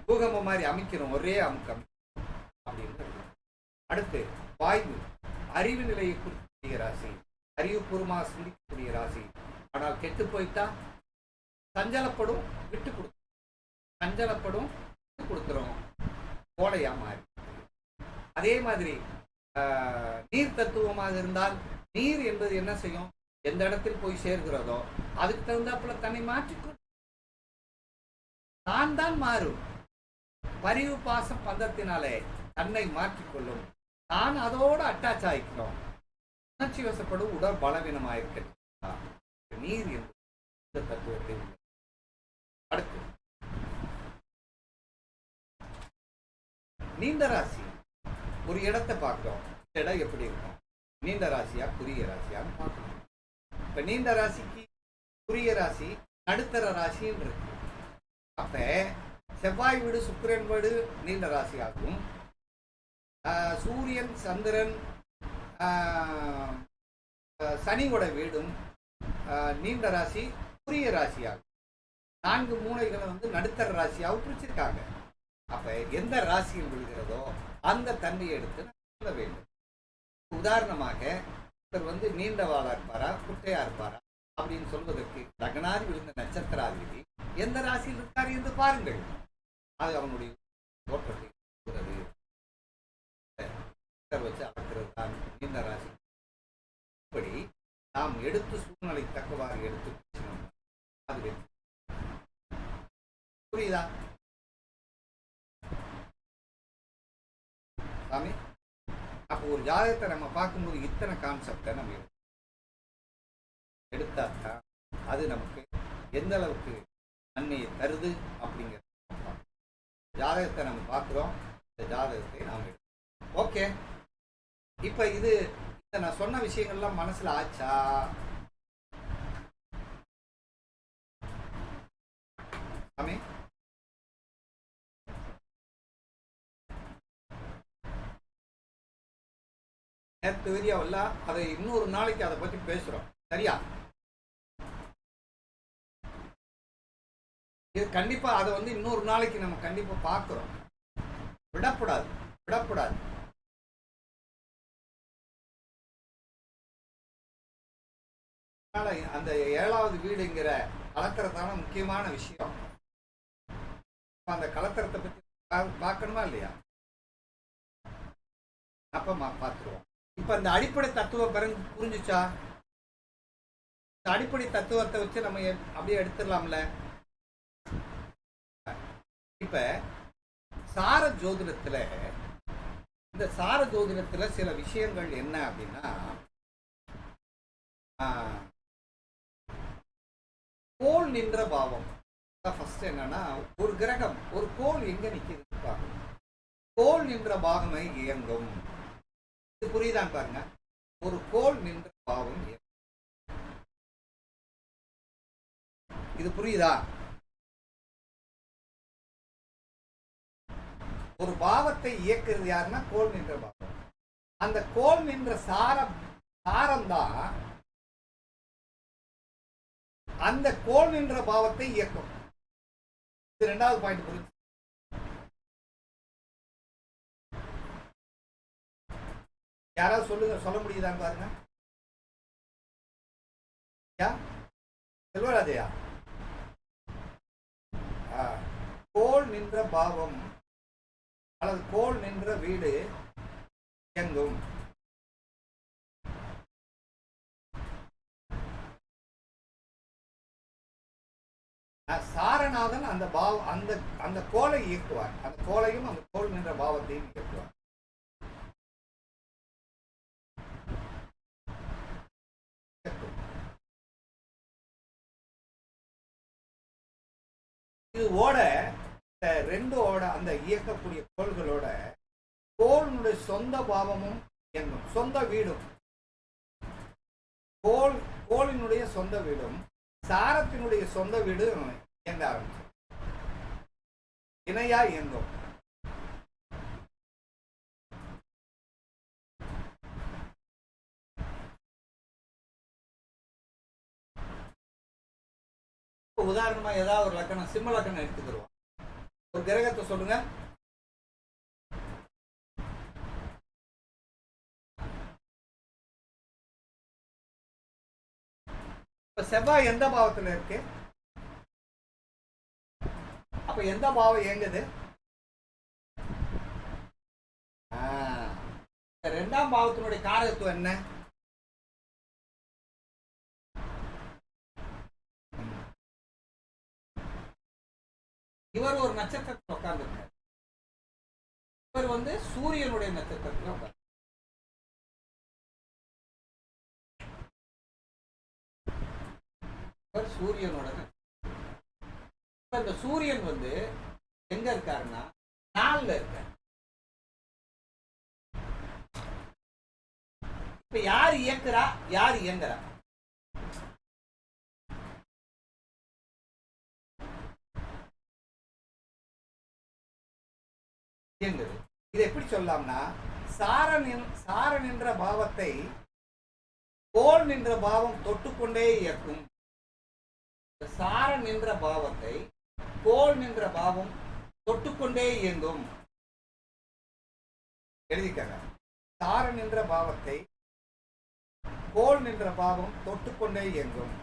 Speaker 1: பூகம்பம் மாதிரி அமைக்கிறோம், ஒரே அமுக்கம் அப்படின்னு. அடுத்து வாயு, அறிவு நிலையை குறிக்கக்கூடிய ராசி, அறிவுபூர்வமாக சிந்திக்கக்கூடிய ராசி. ஆனால் கெட்டு போயிட்டா சஞ்சலப்படும், விட்டு கொடுக்கும், சஞ்சலப்படும், விட்டு கொடுத்துரும், கோடையா மாறி. அதே மாதிரி நீர் தத்துவமாக இருந்தால் நீர் என்பது என்ன செய்யும்? எந்த இடத்தில் போய் சேர்கிறதோ அதுக்கு தகுந்தாப்புல தன்னை மாற்றிக்கொள், தான் மாறும். பரிவு பாசம் பந்தத்தினாலே தன்னை மாற்றிக்கொள்ளும், தான் அதோடு அட்டாச் ஆகிக்கிறோம். உணர்ச்சி வசப்படும், உடல் பலவீனமாயிருக்க நீர் என்பது தத்துவத்தை. அடுத்து நீண்ட ராசி. ஒரு இடத்தை பார்க்கிறோம், இடம் எப்படி இருக்கும்? நீண்ட ராசியா குறுகிய ராசியான்னு பார்க்கணும். இப்ப நீண்ட ராசிக்கு குறுகிய ராசி நடுத்தர ராசின்னு இருக்கு. அப்ப செவ்வாய் வீடு சுக்கிரன் வீடு நீண்ட ராசியாகவும், சூரியன் சந்திரன் சனியோட வீடும் நீண்ட ராசி புரிய ராசியாகும். 4 மூலைகளை நடுத்தர ராசியாகவும் பிரிச்சிருக்காங்க. அப்ப எந்த ராசியில் விழுகிறதோ அந்த தன்மையை எடுத்து சொல்ல வேண்டும். உதாரணமாக ஒருத்தர் நீண்ட வாழா இருப்பாரா குட்டையா இருப்பாரா அப்படின்னு சொல்வதற்கு லக்னாதி விழுந்த நட்சத்திராதிபதி எந்த ராசியில் இருக்காரு என்று பாருங்கள். அது அவனுடைய தோற்றத்தை வச்சு அளக்கிறது தான் நீண்ட ராசி. இப்படி நாம் எடுத்து சூழ்நிலை தக்கவாறு எடுத்து அது புரியுதா சாமி? அப்போ ஒரு ஜாதகத்தை நம்ம பார்க்கும்போது இத்தனை கான்செப்டை நம்ம எடுத்தாத்தான் அது நமக்கு எந்த அளவுக்கு நன்மையை தருது அப்படிங்கிற ஜாதகத்தை நம்ம பார்க்குறோம். இந்த ஜாதகத்தை நாம் எடுக்கிறோம். ஓகே, இப்ப இது நான் சொன்ன விஷயங்கள்லாம் மனசுல ஆச்சா? சாமி நேற்று வீடியோவில் அதை இன்னொரு நாளைக்கு அதை பற்றி பேசுகிறோம். சரியா? இது கண்டிப்பாக அதை இன்னொரு நாளைக்கு நம்ம கண்டிப்பாக பார்க்குறோம். விடக்கூடாது விடக்கூடாது. அந்த 7வது வீடுங்கிற கலத்திரத்தான முக்கியமான விஷயம். அந்த கலத்திரத்தை பற்றி பார்க்கணுமா இல்லையா? அப்ப பார்த்துருவோம். இப்ப இந்த அடிப்படை தத்துவம் புரிஞ்சுச்சா? இந்த அடிப்படை தத்துவத்தை வச்சு நம்ம அப்படியே எடுத்துடலாம்ல. இப்ப சார ஜோதிடத்துல இந்த சார ஜோதிடத்துல சில விஷயங்கள் என்ன அப்படின்னா, கோள் நின்ற பாவம். ஃபர்ஸ்ட் என்னன்னா, ஒரு கிரகம் ஒரு கோள் எங்க நிக்கிறது பாருங்க. கோள் நின்ற பாகமை இயங்கும். இது புரியுதான் பாருங்க. ஒரு கோள் நின்ற பாவம் இது புரியுதா? ஒரு பாவத்தை இயக்குறது யாருன்னா கோள் நின்ற பாவம். அந்த கோள் நின்ற சாரம்தான் அந்த கோள் நின்ற பாவத்தை இயக்கும். இது 2வது பாயிண்ட் புரிஞ்சு. யாராவது சொல்லுங்க, சொல்ல முடியுதான்னு பாருங்க. செல்வராஜயா, கோள் நின்ற பாவம் அல்லது கோள் நின்ற வீடு இயங்கும். சாரநாதன் அந்த அந்த கோளை இயக்குவார். அந்த கோளையும் அந்த கோள் நின்ற பாவத்தையும் இயக்குவார். இது ஓட 2 ஓட அந்த இயக்கக்கூடிய கோள்களோட கோளுடைய சொந்த பாவமும் இயங்கும். சொந்த வீடும் கோளினுடைய சொந்த வீடும் சாரத்தினுடைய சொந்த வீடு இயங்க ஆரம்பிச்சு இணையா இயங்கும். உதாரணமா ஏதாவது ஒரு லக்கணம், சிம்ம லக்கணம் எடுத்துக்கிறோம். ஒரு கிரகத்தை சொல்லுங்க. செவ்வாய் எந்த பாவத்துல இருக்கு? அப்ப எந்த பாவம் இயங்குது? 2ஆம் பாவத்தினுடைய காரகத்துவம் என்ன? இவர் ஒரு நட்சத்திரத்தில் உட்கார்ந்து இருக்கார். இவர் சூரியனுடைய நட்சத்திரத்தில் உட்கார்ந்து. சூரியனோட இந்த சூரியன் எங்க இருக்காருன்னா 4ல இருக்காரு. இப்ப யார் இயக்குறா, யார் இயங்குறா? இயங்குது. இதை எப்படி சொல்லலாம்னா, சார நின்ற பாவத்தை கோள் நின்ற பாவம் தொட்டுக்கொண்டே இயக்கும். சார நின்ற பாவத்தை கோள் நின்ற பாவம் தொட்டுக்கொண்டே இயங்கும். எழுதிக்கங்க. சார நின்ற பாவத்தை கோள் நின்ற பாவம் தொட்டுக்கொண்டே இயங்கும்.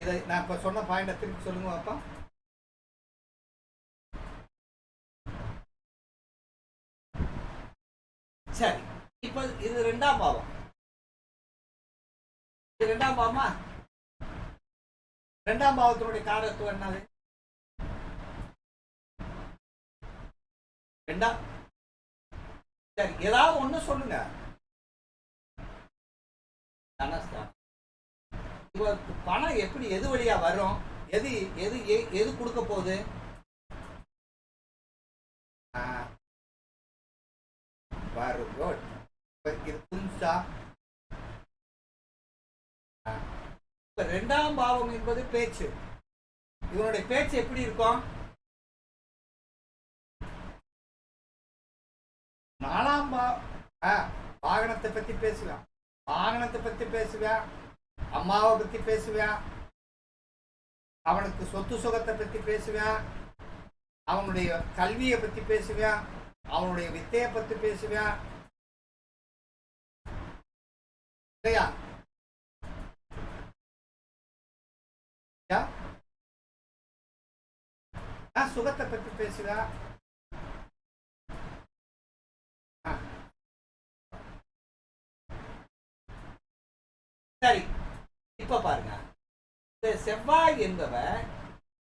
Speaker 1: இதை நான் இப்ப சொன்ன பாயிண்ட திருப்பி சொல்லுங்க பாப்பா. சரி, இப்ப இது ரெண்டாம் பாவம். இது ரெண்டாம் பாவமா? ரெண்டாம் பாவத்தினுடைய காரத்துவம் என்னது? ரெண்டாம். சரி, ஏதாவது ஒண்ணு சொல்லுங்க. பணம் எப்படி எது வழியா வரும்? எது எது எது கொடுக்க போகுது? இது புரிஞ்சா? இரண்டாம் பாவம் என்பது பேச்சு. இவனுடைய பேச்சு எப்படி இருக்கும்? நாலாம் வாகனத்தை பத்தி பேசுவேன், வாகனத்தை பத்தி பேசுவேன், அம்மாவை பத்தி பேசுவேன், அவனுக்கு சொத்து சுகத்தை பத்தி பேசுவேன், அவனுடைய கல்வியை பத்தி பேசுவேன், அவனுடைய வித்தையை பத்தி பேசுவேன் இல்லையா? சுகத்தை பத்தி பேசுவேன். சரி, இப்ப பாருங்க, இந்த செவ்வாய் என்பவர்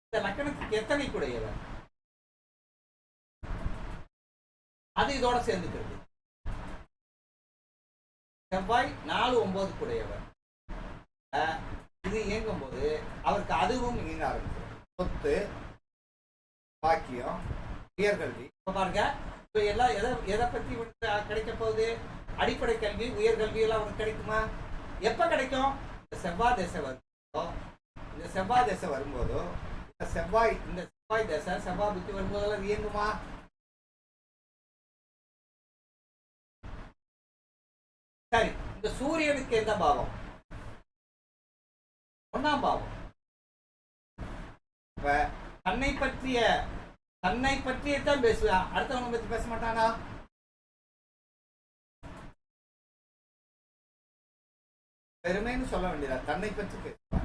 Speaker 1: இந்த லக்கணத்துக்கு எத்தனை கூடையவர்? அது இதோட சேர்ந்துக்கிறது. செவ்வாய் 4, 9 கூடையவர். இது இயங்கும் போது அவருக்கு அதுவும் இயங்க ஆரம்பிக்கும். சொத்து, பாக்கியம், உயர்கல்வி. இப்ப பாருங்க, இப்ப எல்லாம் எதை பத்தி கிடைக்க போகுது? அடிப்படை கல்வி, உயர்கல்வி எல்லாம் அவனுக்கு கிடைக்குமா? எப்ப கிடைக்கும்? செவ்வாய் தசை வரும்போதோ, இந்த செவ்வாய் தசை வரும்போதோ, இந்த செவ்வாய் தசை செவ்வாய் புத்தி வரும்போதெல்லாம் இயங்குமா? சரி, இந்த சூரியனுக்கு எந்த பாவம்? 1ஆம் பாவம். இப்ப தன்னை பற்றியத்தான் பேசுவான், அடுத்தவனை பத்தி பேச மாட்டானா? பெருமைன்னு சொல்ல வேண்டியதா? தன்னை பற்றி பேசுவான்.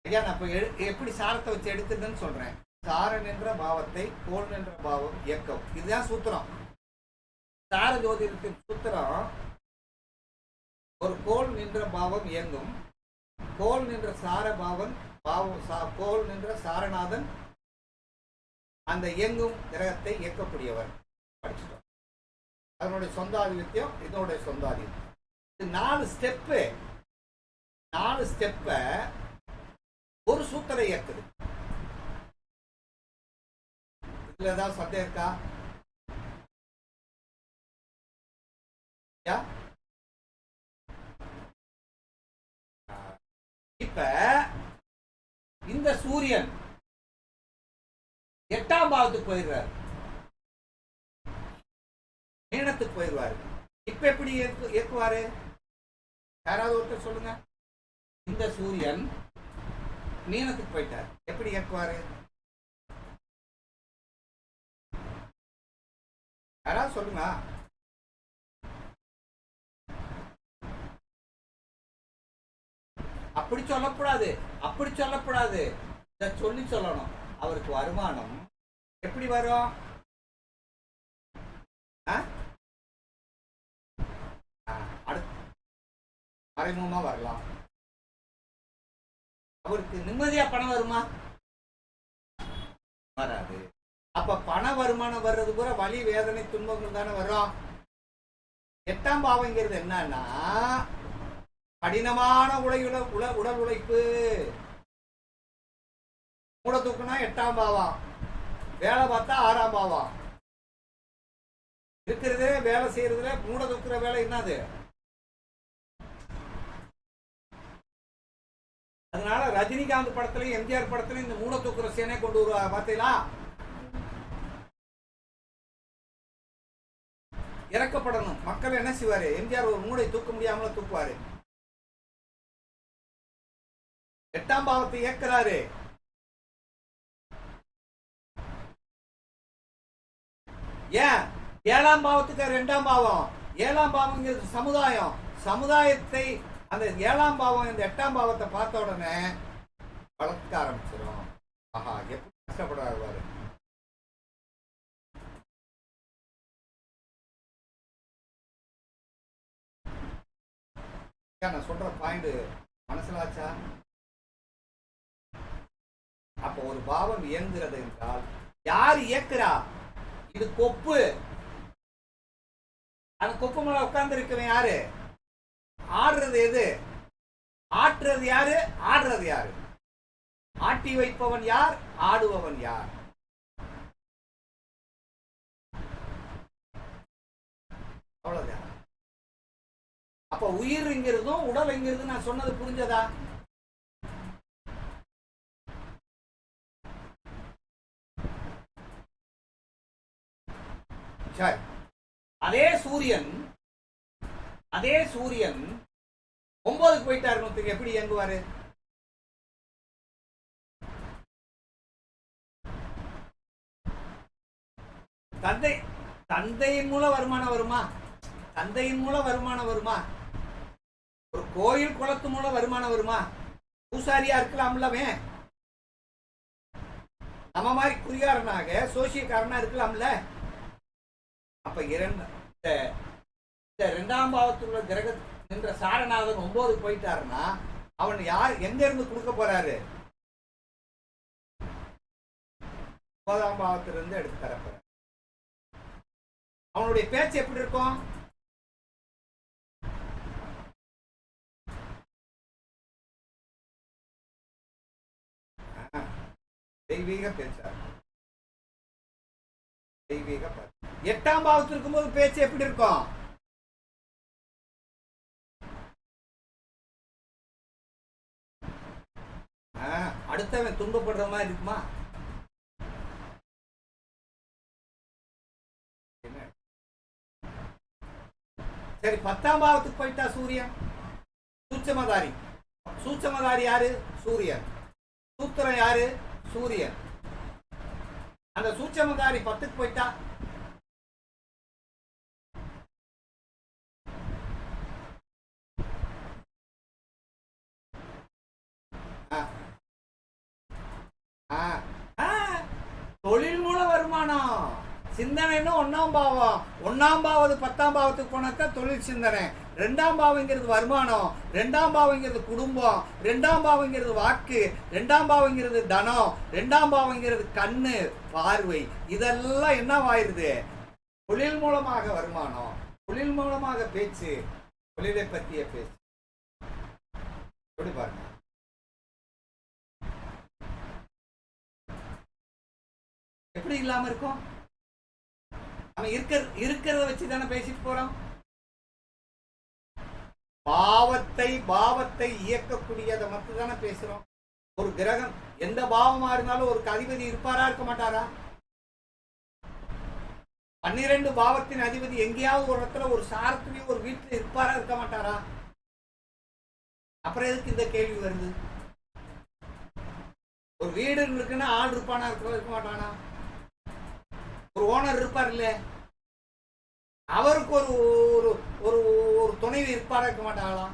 Speaker 1: ஐயா, நான் இப்ப எப்படி சாரத்தை வச்சு எடுத்துதுன்னு சொல்றேன். சார நின்ற பாவத்தை கோள் நின்ற பாவம் இயக்கம். இதுதான் சூத்திரம். சார ஜோதிடத்தின் சூத்திரம், ஒரு கோள் நின்ற பாவம் இயங்கும், கோள் நின்ற சார பாவம் கோள் நின்ற சாரநாதன் அந்த இயங்கும் கிரகத்தை இயக்கக்கூடியவர். படிச்சுட்டோம். அதனுடைய சொந்தாதிபத்தியம், இதனுடைய சொந்தாதிபத்தியம். இது 4 ஸ்டெப்ப ஒரு சூத்திரம் இயக்குது. இதுல ஏதாவது சந்தேகம் இருக்கா? இப்ப இந்த சூரியன் 8ஆம் பாவத்துக்கு போயிடுறாரு, மீனத்துக்கு போயிடுவாரு. இப்ப எப்படி இயக்குவாரு? யாராவது ஒருத்தர் சொல்லுங்க. இந்த சூரியன் மீனத்துக்கு போயிட்டார், எப்படி இயக்குவாரு? யாராவது சொல்லுங்க. அப்படி சொல்லக்கூடாது, சொல்லி சொல்லணும். அவருக்கு வருமானம் எப்படி வரும்? மறைமுகமா வரலாம். அவருக்கு நிம்மதியா பணம் வருமா? வராது. அப்ப பண வருமானம் வர்றது கூட வலி, வேதனை, துன்பங்கள் தானே வரும். 8ஆம் பாவங்கிறது என்னன்னா கடினமான உடல் உழைப்பு. மூட தூக்குனா 8ஆம் பாவம், வேலை பார்த்தா 6ஆம் பாவம். இருக்கிறதே வேலை செய்யறதுல மூட தூக்குற வேலை என்னது? அதனால ரஜினிகாந்த் படத்திலையும் எம்ஜிஆர் படத்திலையும் இந்த மூட தூக்குற சீனே கொண்டு வருவா பார்த்தீங்களா? இறக்கப்படணும். மக்கள் என்ன செய்வாரு? எம்ஜிஆர் ஒரு மூடை தூக்க முடியாமல தூக்குவாரு. 8ஆம் பாவத்தை இயக்குறாரு. ஏன் 7ஆம் பாவத்துக்கு 2ஆம் பாவம்? 7ஆம் பாவங்கிறது சமுதாயம். சமுதாயத்தை அந்த 7ஆம் பாவம் இந்த 8ஆம் பாவத்தை பார்த்த உடனே வளர்க்க ஆரம்பிச்சிடும். ஆஹா, எப்படி கஷ்டப்படுறாரு. நான் சொல்ற பாயிண்ட் மனசிலாச்சா? அப்ப ஒரு பாவம் இயங்குகிறது என்றால் யார் இயக்குறா? இது கொப்பு. அந்த கொப்பு மேல உட்கார்ந்து இருக்கவன் யாரு? ஆடுறது எது? ஆற்றுறது யாரு? ஆடுறது யாரு? ஆட்டி வைப்பவன் யார்? ஆடுபவன் யார்? அவ்வளவுதான். அப்ப உயிர்ங்கிறதும் உடல் என்கிறது நான் சொன்னது புரிஞ்சதா? சரி, அதே சூரியன் 9க்கு போயிட்டாரு, எப்படி இயங்குவாரு? தந்தையின் மூலம் வருமானம் வருமா? தந்தையின் மூலம் வருமானம் வருமா? ஒரு கோயில் குளத்து மூலம் வருமானம் வருமா? பூசாரியா இருக்கலாம்லவே. நம்ம மாதிரி குறிகாரனாக சோசியக்காரனா இருக்கலாம்ல. அப்ப இந்த 2ஆம் பாவத்தில் உள்ள கிரக என்ற சாரநாதன் 9க்கு போயிட்டாருன்னா அவன் யார் எங்க இருந்து கொடுக்க போறாரு? 9ஆம் பாவத்திலிருந்து எடுத்து தரப்போற. அவனுடைய பேச்சு எப்படி இருக்கும்? தெய்வீக பேச்சார். தெய்வீக 8ஆம் பாவத்தில் இருக்கும்போது பேச்சு எப்படி இருக்கும்? அடுத்தவன் துன்பப்படுற மாதிரி இருக்குமா? சரி, 10ஆம் பாவத்துக்கு போயிட்டா சூரியன் சூட்சமதாரி. சூட்சமதாரி யாரு? சூரியன். சூத்திரம் யாரு? சூரியன். அந்த சூட்சமதாரி 10க்கு போயிட்டா தொழில் மூல வருமானம். சிந்தனைன்னு 1ஆம் பாவம். 1ஆம் பாவது 10ஆம் பாவத்துக்கு போனாத்தான் தொழில் சிந்தனை. 2ஆம் பாவங்கிறது வருமானம். 2ஆம் பாவங்கிறது குடும்பம். 2ஆம் பாவங்கிறது வாக்கு. 2ஆம் பாவங்கிறது தனம். 2ஆம் பாவங்கிறது கண்ணு பார்வை. இதெல்லாம் என்னவாயிருது? தொழில் மூலமாக வருமானம், தொழில் மூலமாக பேச்சு, தொழிலை பற்றிய பேச்சு. எப்படி பாருங்க. எப்படி இல்லாம இருக்கும்? நம்ம இருக்கிறத வச்சுதானே பேசிட்டு போறோம். பாவத்தை இயக்கக்கூடியதை மட்டும் தானே பேசுறோம். ஒரு கிரகம் எந்த பாவமா இருந்தாலும் ஒரு அதிபதி இருப்பாரா, இருக்க மாட்டாரா? 12 பாவத்தின் அதிபதி எங்கேயாவது ஒரு இடத்துல ஒரு சாரத்திலேயே ஒரு வீட்டுல இருப்பாரா, இருக்க மாட்டாரா? அப்புறம் எதுக்கு இந்த கேள்வி வருது? ஒரு வீடு இருக்குன்னா ஆள் இருப்பானா, இருக்க மாட்டானா? ஒரு ஓனர் இருப்பார் இல்ல, அவருக்கு ஒரு ஒரு ஒரு துணைவி இருப்பாரா, இருக்க மாட்டாங்களா?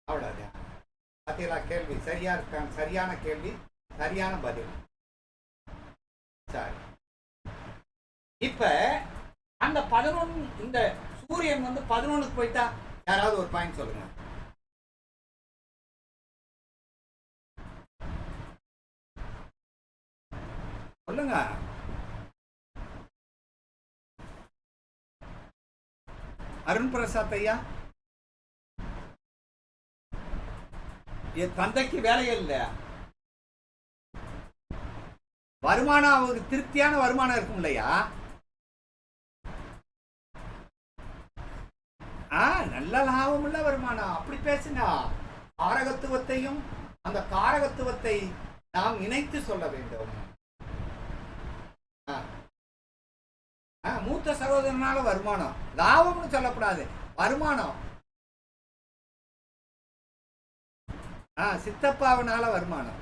Speaker 1: அவ்வளவுதான். பாத்தீங்களா? கேள்வி சரியா இருக்கான். சரியான கேள்வி, சரியான பதில். சரி, இப்ப அந்த 11 இந்த சூரியன் 11க்கு போயிட்டா யாராவது ஒரு பாயிண்ட் சொல்லுங்க. சொல்லுங்க. அருண் பிரசாத் ஐயா, என் தந்தைக்கு வேலை இல்லை, வருமானம் அவருக்கு திருப்தியான வருமானம் இருக்கும் இல்லையா? நல்ல லாபம் உள்ள வருமானம். அப்படி பேசுங்க. காரகத்துவத்தையும் அந்த காரகத்துவத்தை நாம் இணைத்து சொல்ல வேண்டும். மூத்த சகோதரனால வருமானம், லாபம்னு சொல்லக்கூடாது, வருமானம். சித்தப்பாவனால வருமானம்.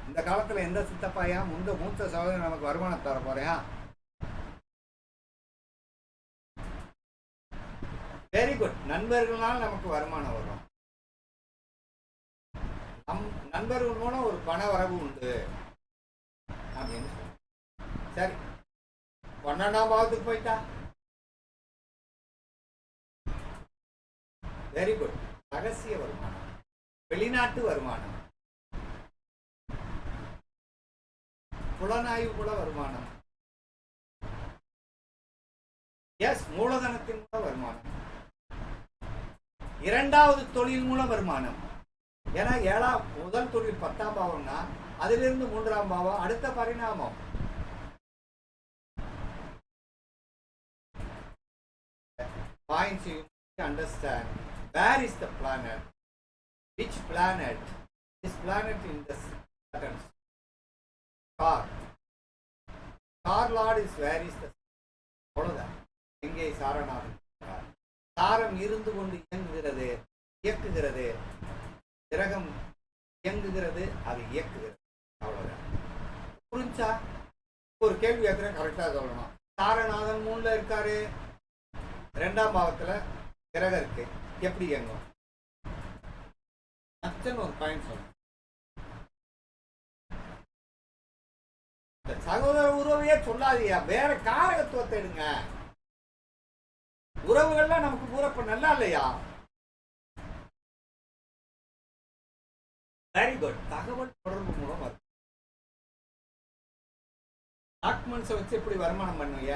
Speaker 1: இந்த காலத்துல எந்த சித்தப்பாயா மூத்த சகோதரன் நமக்கு வருமானம் தர போறியா? Very good. நண்பர்களால் நமக்கு வருமானம் வரும். நண்பர்கள் மூலம் ஒரு பண வரவு உண்டு அப்படின்னு சொல்லு. சரி, 12ஆம் பாவத்துக்கு போயிட்டா. Very good. ரகசிய வருமானம், வெளிநாட்டு வருமானம், புலனாய்வு மூல வருமானம், எஸ், மூலதனத்தின் மூல வருமானம், இரண்டாவது தொழில் மூல வருமானம். ஏன்னா முதல் தொழில் 10ஆம் பாவம்னா அதிலிருந்து 3ஆம் பாவம் அடுத்த பரிணாமம். Points you understand. Where is the planet? Which planet? This planet in the Saturn. Star Lord is where is the? அவ்வளவுதான். எங்கே சாரநாதன்? சாரம் இருந்து கொண்டு இயக்குகிறது. கிரகம் இயங்குகிறது, அது இயக்குகிறது. அவ்வளவுதான். புரிஞ்சா? ஒரு கேள்வி கேட்கிறேன், கரெக்டா சொல்லணும். சாரநாதன் 3ல இருக்காரு, 2ஆம் பாவத்துல கிரகம் இருக்கு, எப்படி இயங்கும்? அச்சன் ஒரு பாயிண்ட் சொல்லணும். சகோதர உறவையே சொல்லாதீங்க, வேற காரகத்துவத்தை எடுங்க. உறவுகள்லாம் நமக்கு பூரப்ப நல்லா இல்லையா? Very good. தகவல் தொடர்பு மூலம் வரும். டாக்குமெண்ட்ஸை வச்சு எப்படி வருமானம் பண்ணுவீங்க?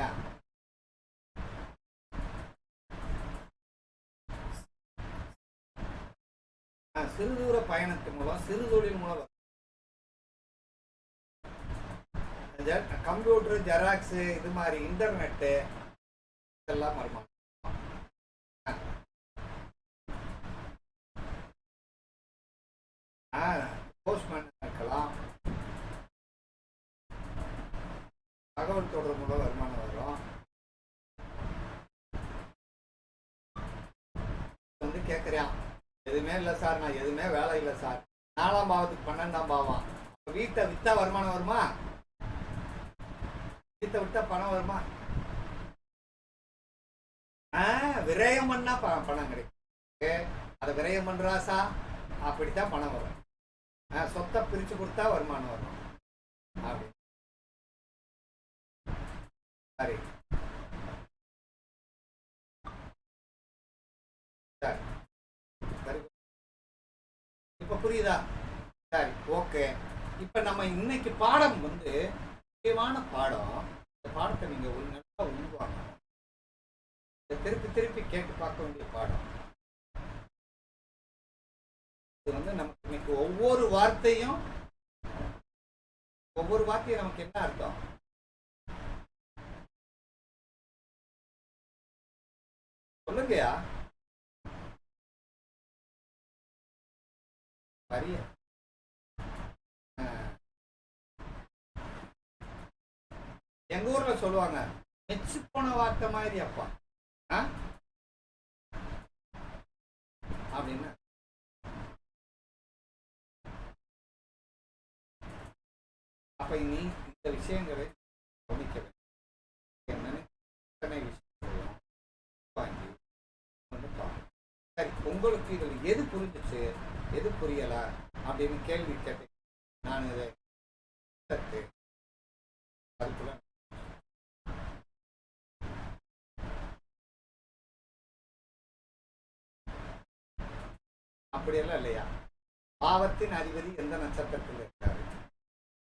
Speaker 1: சிறுதூர பயணத்தின் மூலம், சிறு தொழில் மூலம், கம்ப்யூட்டர், ஜெராக்ஸ், இது மாதிரி இன்டர்நெட்டு இதெல்லாம் வருமானம். போஸ்ட்மேன் இருக்கலாம், தகவல் தொடர்பு மூலம் வருமானம் வரும். வந்து கேட்குறான், எதுவுமே இல்லை சார், நான் எதுவுமே வேலை இல்லை சார். 4ஆம் பாவத்துக்கு 12ஆம் பாவம். வீட்டை வித்தா வருமானம் வருமா? வீட்டை விட்டா பணம் வருமா? விரயம் பண்ணா பணம் கிடைக்கும். அதை விரயம் பண்றாசா, அப்படித்தான் பணம் வரும். சொத்தை பிரிச்சு கொடுத்தா வருமானம் வரும். அப்படி சரி. இப்ப புரியுதா? சரி, ஓகே. இப்ப நம்ம இன்னைக்கு பாடம் வந்து முக்கியமான பாடம். இந்த பாடத்தை நீங்க ஒரு நல்லா உள்வாங்க. திருப்பி திருப்பி கேட்டு பார்க்க வேண்டிய பாடம். இது வந்து நமக்கு இன்னைக்கு ஒவ்வொரு வார்த்தையும் நமக்கு என்ன அர்த்தம்? சொல்லுங்கயா. சரியா? எங்க ஊர்ல சொல்லுவாங்க, மெச்சு போன வார்த்தை மாதிரி அப்பா அப்படின்னு. அப்ப நீ இந்த விஷயங்களை கவனிக்க வேண்டும். என்னன்னு விஷயம் வாங்கி சரி, உங்களுக்கு இதில் எது புரிஞ்சிச்சு, எது புரியல அப்படின்னு கேள்வி கேட்டேன். நான் இதை அப்படியெல்லாம் இல்லையா? பாவத்தின் அதிபதி எந்த நட்சத்திரத்தில் இருக்காரு,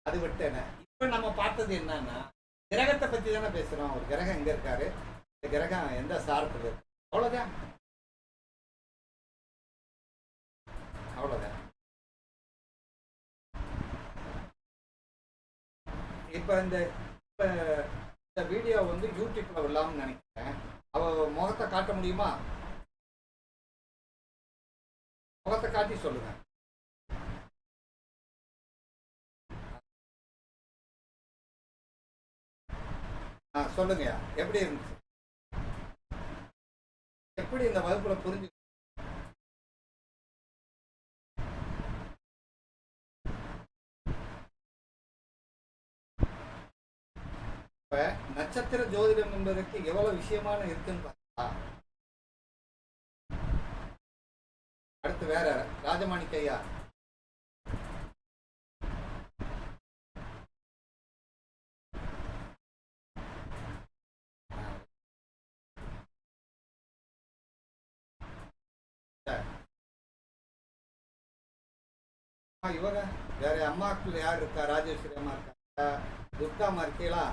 Speaker 1: அது விட்டேன. இப்ப நம்ம பார்த்தது என்னன்னா, கிரகத்தை பத்தி தானே பேசுறோம். ஒரு கிரகம் எங்க இருக்காரு, இந்த கிரகம் எந்த சாரத்துல இருக்கு, அவ்வளவுதான். இப்போ இப்ப இந்த வீடியோ வந்து யூடியூப்ல விடலாம்னு நினைக்கிறேன். அவ முகத்தை காட்ட முடியுமா? முகத்தை காட்டி சொல்லுங்க. சொல்லுங்க, எப்படி இருந்துச்சு? எப்படி இந்த வகுப்புல புரிஞ்சு? இப்ப நட்சத்திர ஜோதிடம் என்பதற்கு எவ்வளவு விஷயமான இருக்குன்னு பார்த்தா, அடுத்து வேற ராஜமாணிக்க ஐயா. இவங்க வேற அம்மாக்கள் யார் இருக்கா? ராஜேஸ்வரி அம்மா இருக்கா? துர்கா அம்மா இருக்கீங்களா?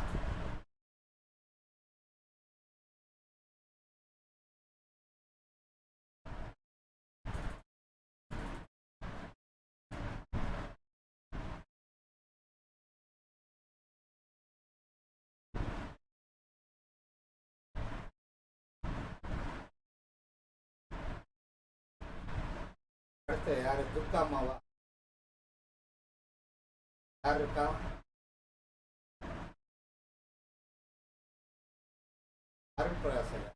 Speaker 1: அடுத்து யாரு? துர்கா அம்மாவா? யார் இருக்கா? அருட்பிரகாசையா?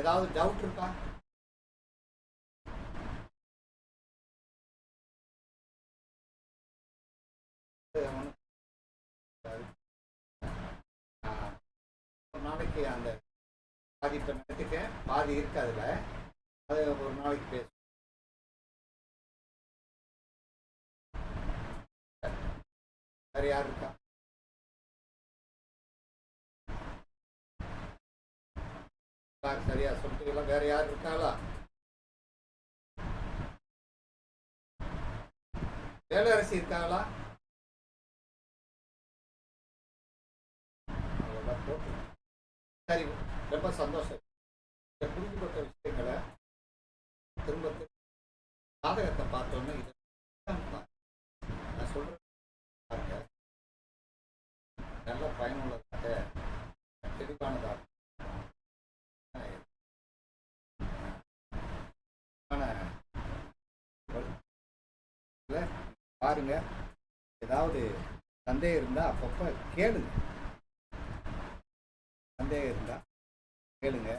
Speaker 1: ஏதாவது டவுட் இருக்கா? ஒரு நாளைக்கு அந்த பாதி இப்போ நினைச்சுட்டேன், பாதி இருக்கு அதுல. அது ஒரு நாளைக்கு பேச. வேற யார் இருக்கா? சரியா சொல்லிட்டீங்களா? வேற யார் இருக்காளா? வேலரசி இருக்காங்களா? சரி, ரொம்ப சந்தோஷம். இந்த புரிஞ்சுபட்ட விஷயங்களை திரும்ப சாதகத்தை பார்த்தோன்னு இது நான் சொல்றேன் பாருங்க, நல்ல பயனுள்ளதாக தெளிவானதாக பாருங்க. ஏதாவது சந்தேகம் இருந்தா அப்பப்ப கேளுங்க. சந்தேகம் இருந்தா கேளுங்க,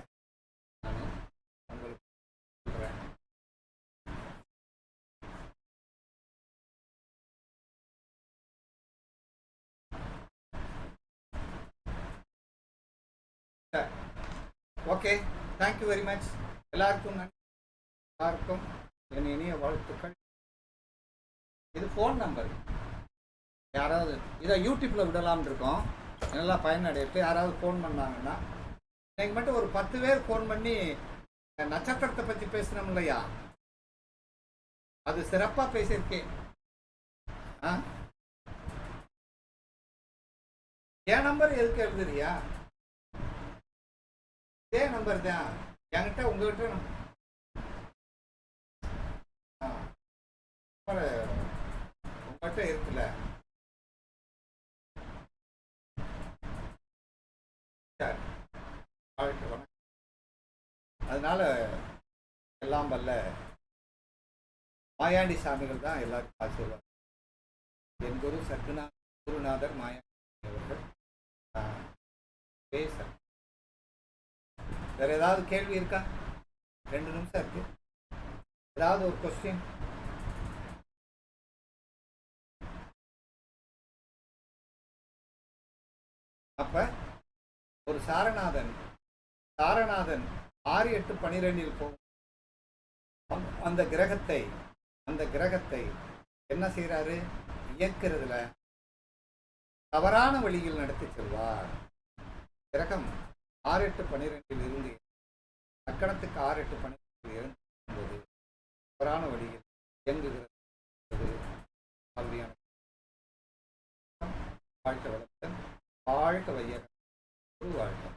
Speaker 1: நான் உங்களுக்கு சொல்றேன். Okay, thank you very much. எல்லாருக்கும் நன்றி. எல்லாருக்கும் என் இனிய வாழ்த்துக்கள். இது ஃபோன் நம்பர். யாராவது இதை யூடியூப்பில் விடலாம்னு இருக்கோம், நல்லா பயனடையிட்டு யாராவது ஃபோன் பண்ணாங்கன்னா, இன்னைக்கு மட்டும் ஒரு 10 பேர் ஃபோன் பண்ணி நட்சத்திரத்தை பற்றி பேசணும் இல்லையா, அது சிறப்பாக பேசியிருக்கேன். என் நம்பர் எதுக்கு எழுதுறியா? இதே நம்பர் தான் என்கிட்ட, உங்ககிட்ட உங்கள்கிட்ட இருக்குல்ல, அதனால எல்லாம் வல்ல மாயாண்டி சாமிகள் தான் எல்லாருக்கும் ஆசீர்வாதம். என் குரு குருநாதர் மாயாண்டி அவர்கள் பேச. வேற ஏதாவது கேள்வி இருக்கா? 2 நிமிஷம் இருக்கு. ஏதாவது ஒரு கொஸ்டின்? அப்ப ஒரு சாரநாதன் 6, 8, 12 போகும். அந்த கிரகத்தை என்ன செய்யறாரு? இயக்கிறதுல தவறான வழியில் நடத்தி செல்வார். கிரகம் 6, 8, 12 இருந்து லக்கணத்துக்கு 6, 8, 12 இருக்கும்போது தவறான வழியில் இயங்குகிறது. வாழ்க்கை வளர்த்தல், வாழ்க்கை வையகம், வாழ்க்கை.